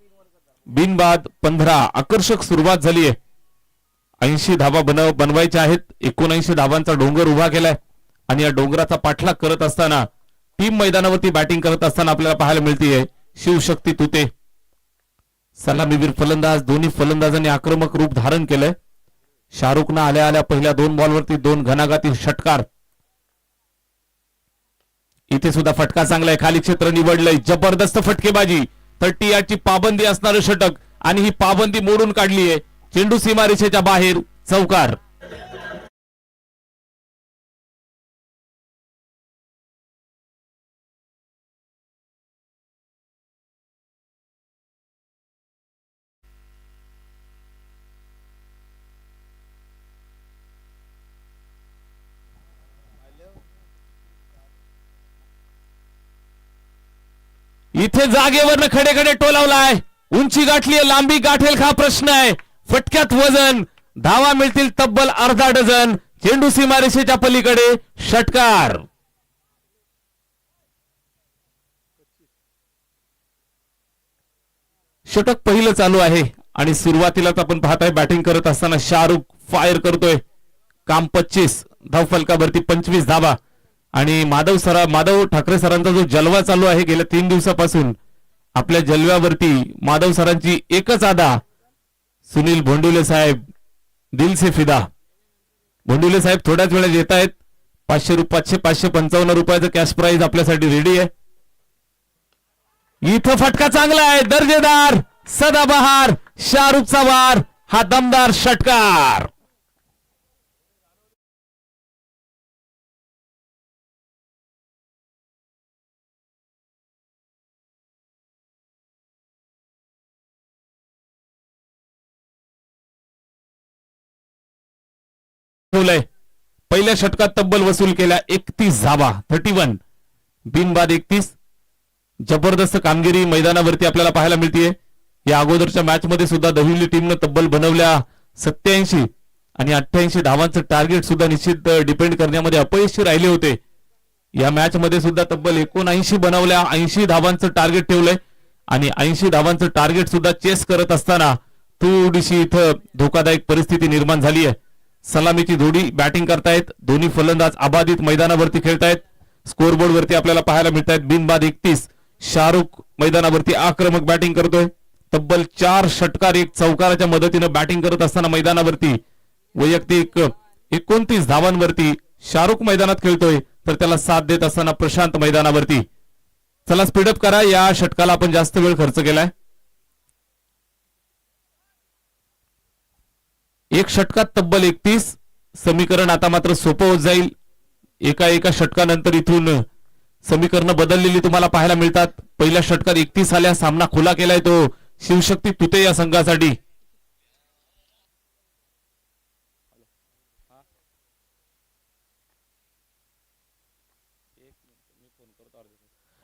बिनबाद 15. आकर्षक सुरुवात झाली आहे. 80 धावा बनवायच्या आहेत. 79 धावांचा डोंगर उभा केलाय, आणि या डोंगराचा पाठलाग करत असताना टीम मैदानावरती बॅटिंग करत असताना आपल्याला पाहायला मिळतीये शिवशक्ती तुते. सलामीवीर फलंदाज, दोन्ही फलंदाजांनी आक्रमक रूप धारण केलंय. शाहरुखनं आल्या आल्या पहिल्या 2 बॉलवरती 2 घणाघाती षटकार. इथे सुद्धा फटका चांगला आहे, खाली क्षेत्र निवडलंय. जबरदस्त फटकेबाजी, 30 यार्डची पाबंदी असणारं षटक, आणि ही पाबंदी मोडून काढली आहे. चेंडू सीमारेषेच्या बाहेर, चौकार. इथे जागेवरनं खडे खडे टोलावलाय. उंची गाठली, लांबी गाठेल का प्रश्न आहे. फटक्यात वजन, धावा मिळतील तब्बल अर्धा डझन. चेंडू सीमारेषेच्या पलीकडे, षटकार. षटक पहिलं चालू आहे आणि सुरुवातीलाच आपण पाहताय बॅटिंग करत असताना शाहरुख फायर करतोय. काम 25, धावफलकावरती 25 धावा. आणि माधव ठाकरे सरांचा जो जलवा चालू आहे गेल्या 3 दिवसापासून, आपल्या जलव्यावरती माधव सरांची एकच अदा. सुनील भोंडुले साहेब दिल से फिदा. भोंडुले साहेब थोड्याच वेळात येत आहेत. 555 रुपयाचं कॅश प्राइज आपल्यासाठी रेडी आहे. इथं फटका चांगला आहे, दर्जेदार, सदाबहार, शाहरुखचा वार, हा दमदार षटकार. पहिल्या षटकात तब्बल वसूल केल्या 31 धावा, 31, बिनबाद 31. जबरदस्त कामगिरी मैदानावरती आपल्याला पाहायला मिळते. या अगोदरच्या मॅच मध्ये सुद्धा दहिवली टीमनं तब्बल बनवल्या 87 आणि 88 धावांचं टार्गेट सुद्धा निश्चित डिपेंड करण्यामध्ये अपयशी राहिले होते. या मॅच मध्ये सुद्धा तब्बल 79 बनवल्या, 80 धावांचं टार्गेट ठेवलंय आणि 80 धावांचं टार्गेट सुद्धा चेस करत असताना थोडीशी इथं धोकादायक परिस्थिती निर्माण झाली आहे. सलामीची जोडी बॅटिंग करतायत, दोन्ही फलंदाज अबाधित मैदानावरती खेळतायत. स्कोरबोर्ड वरती आपल्याला पाहायला मिळत आहेत बिनबाद 31. शाहरुख मैदानावरती आक्रमक बॅटिंग करतोय. तब्बल 4 षटकार 1 चौकाराच्या मदतीनं बॅटिंग करत असताना मैदानावरती वैयक्तिक 29 धावांवरती शाहरुख मैदानात खेळतोय, तर त्याला साथ देत असताना प्रशांत मैदानावरती. चला स्पीडअप करा, या षटकाला आपण जास्त वेळ खर्च केलाय. एक षटकात तब्बल 31. समीकरण आता मात्र सोपं होत जाईल. एका षटकानंतर इथून समीकरणं बदललेली तुम्हाला पाहायला मिळतात. पहिल्या षटकात 31 आल्या, सामना खुला केलाय तो शिवशक्ती तुते या संघासाठी.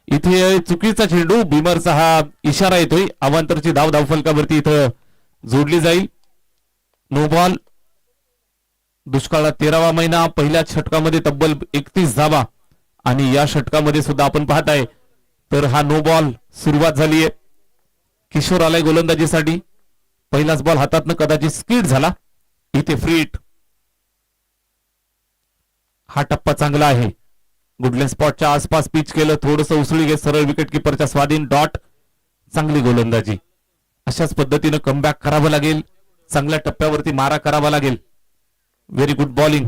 इथे चुकीचा चेंडू, बिमरचा हा इशारा येतोय. अवांतरची धाव धावफलकावरती इथं जोडली जाईल. No ball. दुष्काळात 13वा महिना. पहिल्या षटकामध्ये तब्बल 31 धावा आणि या षटकामध्ये सुद्धा आपण पाहताय तर हा नो बॉल सुरुवात झालीय. किशोर आलाय गोलंदाजीसाठी. पहिलाच बॉल हातातनं कदाचित स्किड झाला. इथे फ्री हिट. हा टप्पा चांगला आहे. गुडलँड स्पॉटच्या आसपास पिच केलं, थोडंसं उसळी घेत सरळ विकेट किपरच्या स्वाधीन. डॉट. चांगली गोलंदाजी. अशाच पद्धतीनं कमबॅक करावं लागेल. चांगल्या टप्प्यावरती मारा करावा लागेल. Very good bowling.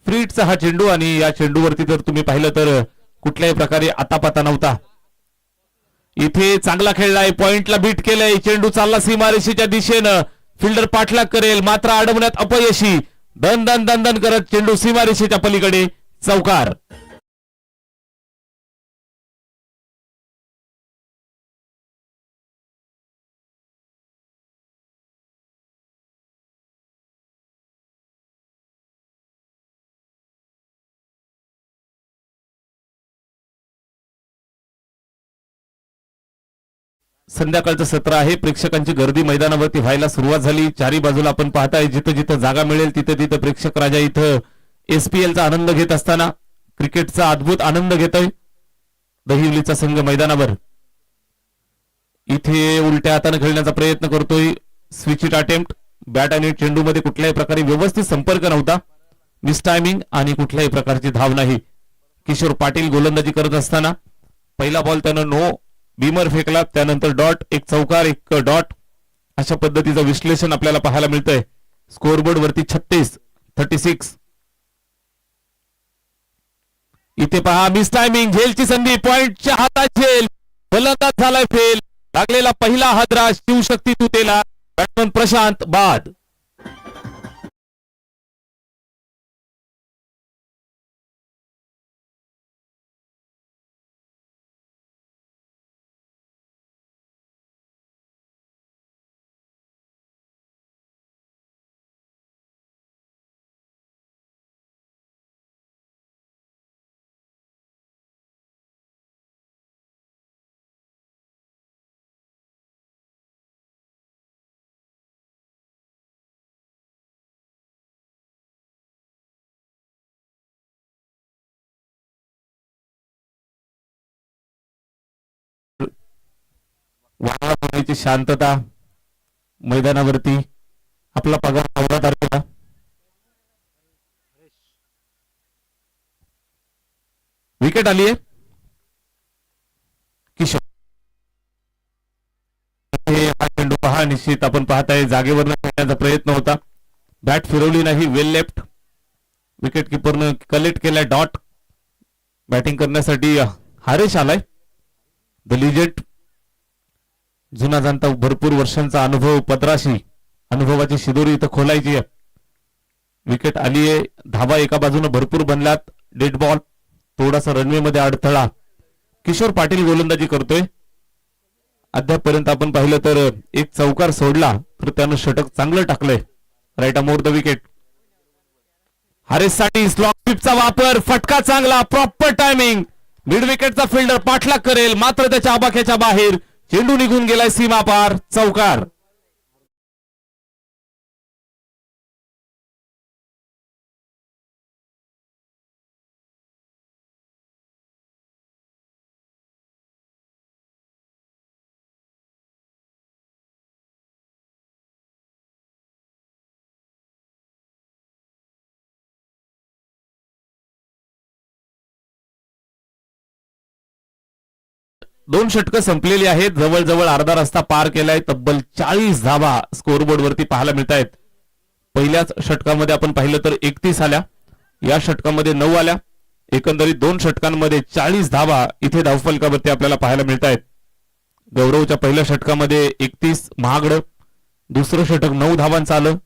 फ्री हिटचा हा चेंडू आणि या चेंडूवरती जर तुम्ही पाहिलं तर कुठल्याही प्रकारे आतापाता नव्हता. इथे चांगला खेळलाय, पॉइंटला बीट केलंय. चेंडू चालला सीमारेषेच्या दिशेनं. फिल्डर पाठलाग करेल, मात्र अडवण्यात अपयशी. दन दन दन दन करत चेंडू सीमारेषेच्या पलीकडे, चौकार. संध्याकाळचं सत्र आहे. प्रेक्षकांची गर्दी मैदानावरती व्हायला सुरुवात झाली. चारी बाजूला आपण पाहताय जिथं जिथं जागा मिळेल तिथं तिथं प्रेक्षक राजा इथं एसपीएलचा आनंद घेत असताना क्रिकेटचा अद्भुत आनंद घेतोय. दहिवलीचा संघ मैदानावर इथे उलट्या हाताने खेळण्याचा प्रयत्न करतोय. Switch it attempt. बॅट आणि चेंडू मध्ये कुठल्याही प्रकारे व्यवस्थित संपर्क नव्हता. मिस टायमिंग आणि कुठल्याही प्रकारची धाव नाही. किशोर पाटील गोलंदाजी करत असताना पहिला बॉल त्यानं नो बीमर फेकला, त्यानंतर डॉट, एक चौकार, एक डॉट. अशा पद्धतीचं विश्लेषण आपल्याला पाहायला मिळतंय. स्कोरबोर्ड वरती 36. इथे पहा मिस टायमिंग. झेलची संधी, पॉइंटच्या हातात झेल. फलंदाज झालाय फेल. लागलेला पहिला हादरा शिवशक्ती तुतेला. बॅट्समन प्रशांत बाद. वातावरणाची शांतता मैदानावरती. आपला पगार 14 तारखेला. विकेट आली आहे. किशोर हे हा चेंडू पहा. निश्चित आपण पाहताय जागेवर खेळण्याचा प्रयत्न होता. बॅट फिरवली नाही. वेल लेफ्ट. विकेट किपरनं कलेक्ट केलाय डॉट. बॅटिंग करण्यासाठी हारेश आलाय. द लिजेंड, जुना जाणता, भरपूर वर्षांचा अनुभव, पदराशी अनुभवाची शिदोरी इथं खोलायची आहे. विकेट आली आहे. धाबा एका बाजूने भरपूर बनल्यात. Dead ball. थोडासा रनवे मध्ये अडथळा. किशोर पाटील गोलंदाजी करतोय. अद्यापपर्यंत आपण पाहिलं तर एक चौकार सोडला तर त्यानं षटक चांगलं टाकलंय. राईट अमोर द विकेट. हारेससाठी स्लॉक स्वीपचा वापर. फटका चांगला. Proper timing. मिड विकेटचा फिल्डर पाठलाग करेल मात्र त्याच्या आबाख्याच्या बाहेर. चेंडू निघून गेलाय सीमा पार. चौकार. दोन षटकं संपलेली आहेत. जवळजवळ अर्धा रस्ता पार केलाय. तब्बल 40 धावा स्कोरबोर्ड वरती पाहायला मिळत आहेत. पहिल्याच षटकामध्ये आपण पाहिलं तर 31 आल्या. या षटकामध्ये 9 आल्या. एकंदरीत दोन षटकांमध्ये 40 धावा इथे धावफलकावरती आपल्याला पाहायला मिळत आहेत. गौरवच्या पहिल्या षटकामध्ये 31 महागडं. दुसरं षटक 9 धावांचं आलं.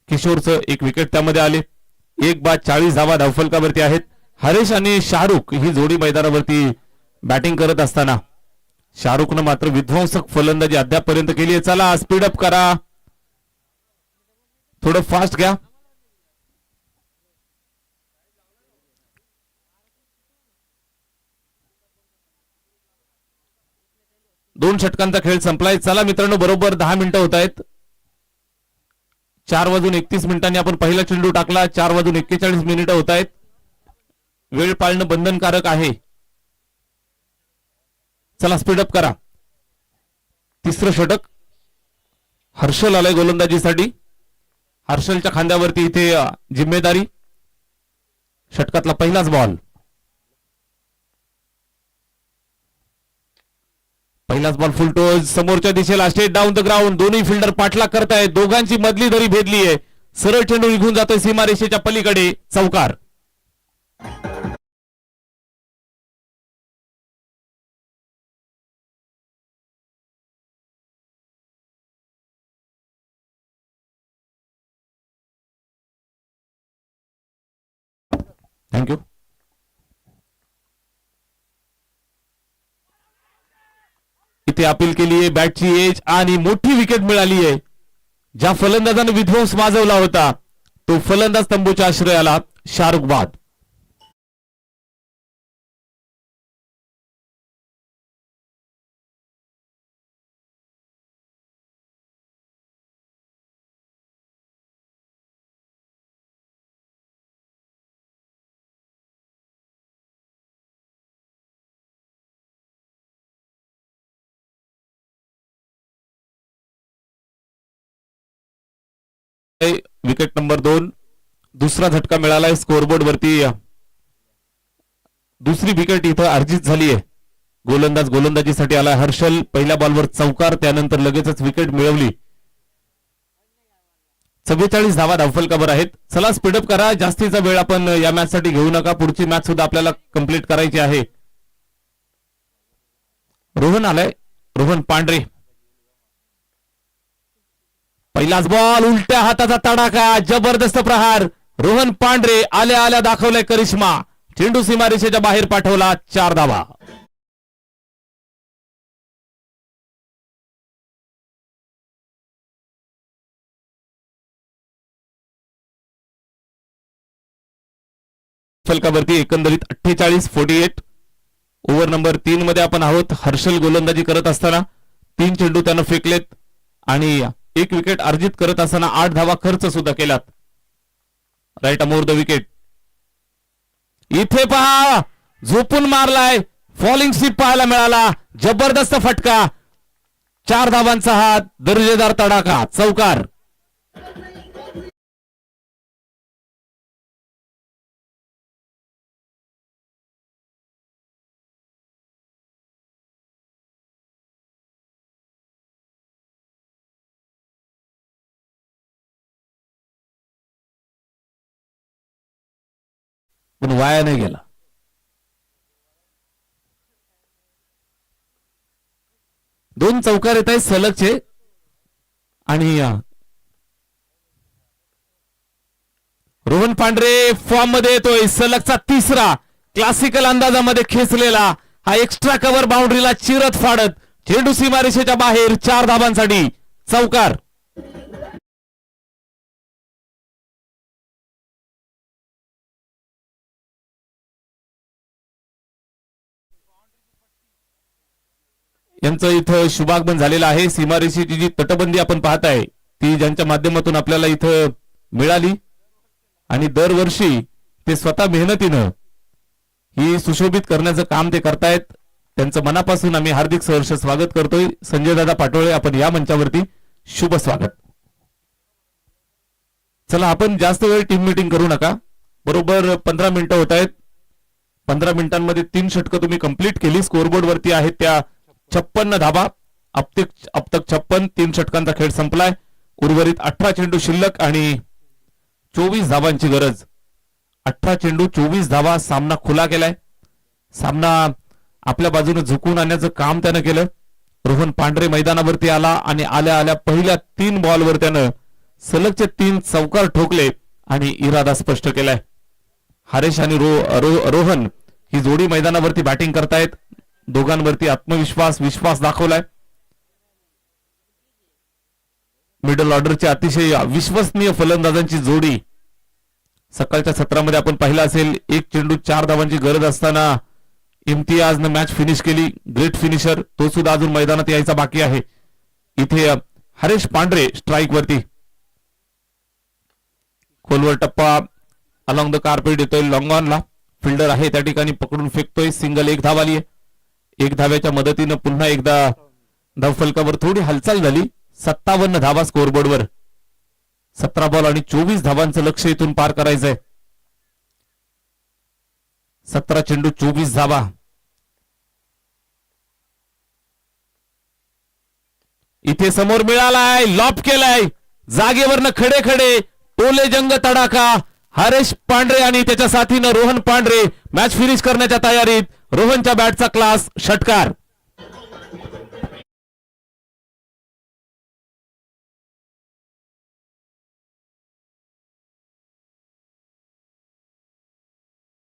किशोरचं एक विकेट त्यामध्ये आले. 1 बाद 40 धावा धावफलकावरती आहेत. हरेश आणि शाहरुख ही जोडी मैदानावरती बॅटिंग करत असताना शाहरुखनं मात्र विध्वंसक फलंदाजी अद्यापपर्यंत केली आहे. चला स्पीडअप करा. थोडं फास्ट घ्या. दोन षटकांचा खेळ संपलाय. चला मित्रांनो, बरोबर 10 मिनिटं होत आहेत. 4:31 आपण पहिला चेंडू टाकला. 4:41 होत आहेत. वेळ पाळणं बंधनकारक आहे. चला स्पीडअप करा. तिसरं षटक. हर्षल आलाय गोलंदाजीसाठी. हर्षलच्या खांद्यावरती इथे जिम्मेदारी. षटकातला पहिलाच बॉल. फुलटोज समोरच्या दिशेला. Straight down the ground. दोन्ही फिल्डर पाठलाग करतायत. दोघांची मधली दरी भेदली आहे. सरळ चेंडू निघून जातोय सीमारेषेच्या पलीकडे. चौकार. थँक्यू. इथे अपील केली आहे. बॅटची एज आणि मोठी विकेट मिळाली आहे. ज्या फलंदाजाने विध्वंस माजवला होता तो फलंदाज तंबूच्या आश्रयाला. शाहरुख बाद. Wicket number 2. दुसरा झटका मिळालाय स्कोरबोर्ड वरती. दुसरी विकेट इथं अर्जित झाली आहे. गोलंदाजीसाठी आलाय हर्षल. पहिल्या बॉलवर चौकार. त्यानंतर लगेचच विकेट मिळवली. 44 धावा धावफलकावर आहेत. चला स्पीडअप करा. जास्तीचा वेळ आपण या मॅच साठी घेऊ नका. पुढची मॅच सुद्धा आपल्याला कंप्लीट करायची आहे. रोहन आलाय. रोहन पांढरे. पहिलाच बॉल. उलट्या हाताचा तडाखा. जबरदस्त प्रहार. रोहन पांढरे आल्या आल्या दाखवलाय करिश्मा. चेंडू सीमारेषेच्या बाहेर पाठवला. 4 धावा. फलकावरती एकंदरीत 48-48. ओव्हर नंबर 3 मध्ये आपण आहोत. हर्षल गोलंदाजी करत असताना 3 चेंडू त्यानं फेकलेत आणि एक विकेट अर्जित करत असताना 8 धावा खर्च सुद्धा केलात. राईट अमोर द विकेट. इथे पहा झोपून मारलाय. फॉलिंग स्वीप पाहायला मिळाला. जबरदस्त फटका. 4 धावांचा हा दर्जेदार तडाखा, चौकार. पण वाया नाही गेला. दोन चौकार येत आहेत सलगचे आणि रोहन पांढरे फॉर्म मध्ये येतोय. सलगचा तिसरा क्लासिकल अंदाजामध्ये खेचलेला हा एक्स्ट्रा कव्हर बाउंड्रीला चिरत फाडत चेंडू सीमारेषेच्या बाहेर 4 धाबांसाठी चौकार. यांचं इथं शुभागमन झालेलं आहे. सीमारेषेची जी तटबंदी आपण पाहताय ती ज्यांच्या माध्यमातून आपल्याला इथं मिळाली आणि दरवर्षी ते स्वतः मेहनतीनं ही सुशोभित करण्याचं काम ते करतायत. त्यांचं मनापासून आम्ही हार्दिक सहर्ष स्वागत करतोय. संजय दादा पाटोळे, आपण या मंचावरती शुभ स्वागत. चला, आपण जास्त वेळ टीम मीटिंग करू नका. बरोबर 15 मिनिटं होत आहेत. 15 मिनिटांमध्ये 3 षटकं तुम्ही कंप्लीट केली. स्कोरबोर्ड वरती आहेत त्या 56 धाबा. अब तक 56. 3 षटकांचा खेळ संपलाय. उर्वरित 18 चेंडू शिल्लक आणि 24 धाबांची गरज. 18 चेंडू 24 धावा. सामना खुला केलाय. सामना आपल्या बाजूने झुकून आणण्याचं काम त्यानं केलं. रोहन पांढरे मैदानावरती आला आणि आल्या आल्या पहिल्या 3 बॉलवर त्यानं सलगचे 3 चौकार ठोकले आणि इरादा स्पष्ट केलाय. हरेश आणि रोहन ही जोडी मैदानावरती बॅटिंग करतायत. दोघांवरती विश्वास दाखवलाय. मिडल ऑर्डरची अतिशय विश्वसनीय फलंदाजांची जोडी. सकाळच्या सत्रामध्ये आपण पाहिलं असेल, 1 चेंडू 4 धावांची गरज असताना इम्तियाजनं मॅच फिनिश केली. Great finisher. तो सुद्धा अजून मैदानात यायचा बाकी आहे. इथे हरेश पांढरे स्ट्राईक वरती. खोलवर टप्पा अलॉंग द कार्पेट येतोय. लॉंग ऑनला फिल्डर आहे त्या ठिकाणी पकडून फेकतोय. सिंगल. 1 धाव आली आहे. 1 धाव्याच्या मदतीनं पुन्हा एकदा धावफलकावर थोडी हालचाल झाली. 57 धावा स्कोरबोर्डवर. 17 बॉल आणि 24 धावांचं लक्ष इथून पार करायचंय. 17 चेंडू 24 धावा. इथे समोर मिळालाय. लॉप केलाय. जागेवरनं खडे खडे टोले जंग तडाखा. हरेश पांढरे आणि त्याच्या साथीनं रोहन पांढरे मॅच फिनिश करण्याच्या तयारीत. रोहनच्या बॅटचा क्लास. षटकार.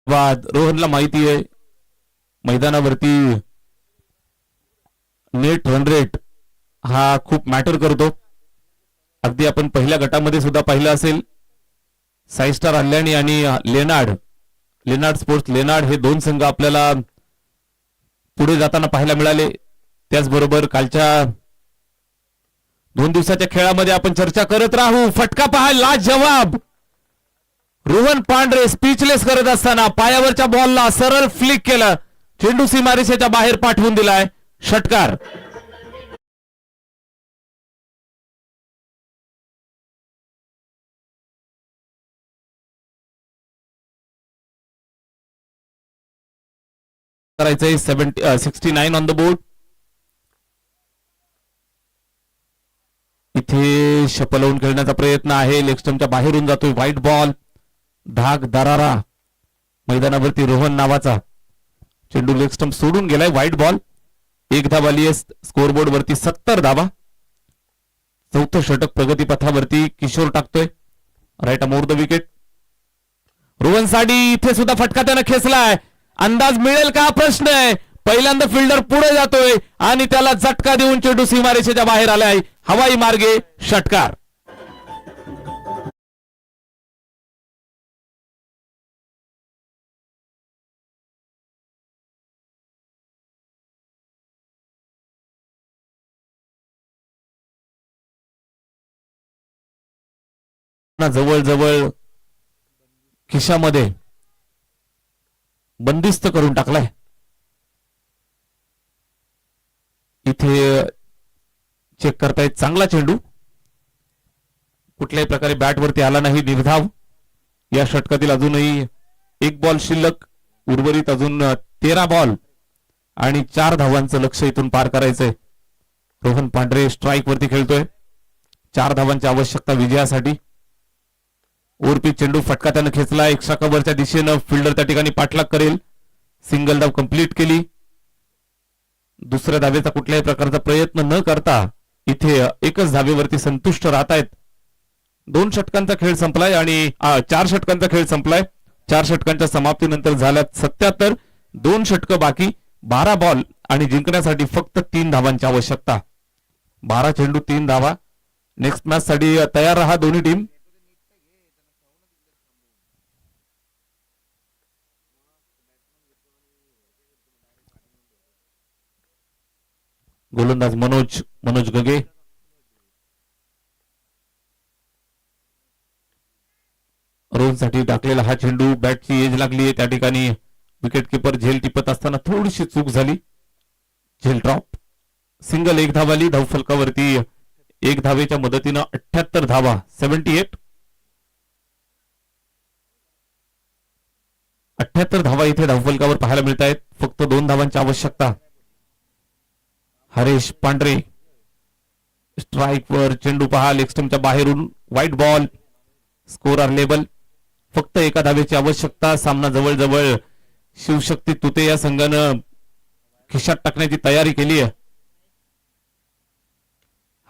रोहनला माहिती आहे मैदानावरती नेट रन रेट हा खूप मॅटर करतो. अगदी आपण पहिल्या गटामध्ये सुद्धा पाहिलं असेल, साई स्टार हल्ल्याणी आणि लेनार्ड स्पोर्ट्स लेनार्ड हे 2 संघ आपल्याला पुढे जाताना पाहायला मिळाले. त्याचबरोबर कालच्या 2 दिवसाच्या खेळामध्ये आपण चर्चा करत राहू. फटका पहा, लाजवाब. रोहन पांढरे स्पीचलेस करत असताना पायावरच्या बॉलला सरळ फ्लिक केलं. चेंडू सीमारेषेच्या बाहेर पाठवून दिलाय. षटकार. करायचंय. 69 ऑन द बोर्ड. इथे शपलवून खेळण्याचा प्रयत्न आहे. लेग स्टंपच्या बाहेरून जातोय. White ball. धाक दरारा मैदानावरती रोहन नावाचा. चेंडू लेग स्टंप सोडून गेलाय. White ball. 1 धाव आली आहे. स्कोरबोर्ड वरती 70 धावा. 4थं षटक प्रगतीपथावरती. किशोर टाकतोय. राईट अमोर द विकेट. रोहन साठी इथे सुद्धा फटका त्यानं खेचलाय. अंदाज मिळेल का प्रश्न आहे. पहिल्यांदा फिल्डर पुढे जातोय आणि त्याला झटका देऊन चेंडू सीमारेषेच्या बाहेर आलाय. हवाई मार्गे. षटकार. जवळ खिशामध्ये बंदिस्त करून टाकलाय. इथे चेक करतायत. चांगला चेंडू, कुठल्याही प्रकारे बॅट वरती आला नाही. निर्धाव. या षटकातील अजूनही एक बॉल शिल्लक. उर्वरित अजून 13 बॉल आणि 4 धावांचं लक्ष इथून पार करायचंय. रोहन पांढरे स्ट्राईक वरती खेळतोय. 4 धावांची आवश्यकता विजयासाठी. ओरपी चेंडू फटका त्यानं खेचला. एक्स्ट्रा कव्हरच्या दिशेनं फिल्डर त्या ठिकाणी पाठलाग करेल. सिंगल धाव कंप्लीट केली. दुसऱ्या धावेचा कुठल्याही प्रकारचा प्रयत्न न करता इथे एकच धावेवरती संतुष्ट राहत आहेत. 2 षटकांचा खेळ संपलाय आणि 4 षटकांचा खेळ संपलाय. 4 षटकांच्या समाप्तीनंतर झाल्यात 77. 2 षटकं बाकी. 12 बॉल आणि जिंकण्यासाठी फक्त 3 धावांची आवश्यकता. 12 चेंडू 3 धावा. नेक्स्ट मॅच साठी तयार राहा दोन्ही टीम. गोलंदाज मनोज गगे. रोहनसाठी टाकलेला हा चेंडू. बॅटची एज लागली आहे त्या ठिकाणी. विकेट किपर झेल टिपत असताना थोडीशी चूक झाली. झेल ड्रॉप. सिंगल 1 धाव आली. धावफलकावरती 1 धावेच्या मदतीनं 78 धावा. 78. 78 धावा इथे धावफलकावर पाहायला मिळत आहेत. फक्त 2 धावांची आवश्यकता. हरेश पांढरे स्ट्राईक वर. चेंडू पहा लेग स्टंपच्या बाहेरून. Wide ball. स्कोर आर लेबल. फक्त 1 धावेची आवश्यकता. सामना जवळजवळ. शिवशक्ती तुते या संघानं खिशात टाकण्याची तयारी केली आहे.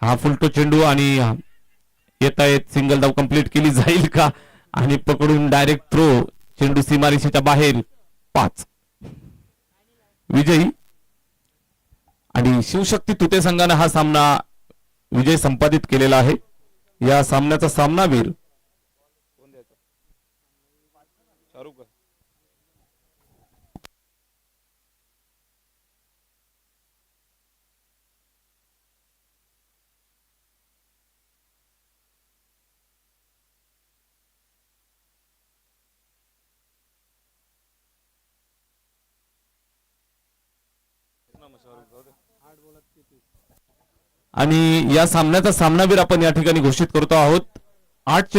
हा फुलटो चेंडू आणि येत आहेत. सिंगल धाव कंप्लीट केली जाईल का आणि पकडून डायरेक्ट थ्रो. चेंडू सीमारेषेच्या बाहेर. 5. विजयी आणि शिवशक्ती तुते संघानं हा सामना विजय संपादित केलेला आहे. या सामन्याचा सामनावीर आणि या सामन्याचा सामनावीर आपण या ठिकाणी घोषित करतो आहोत. 8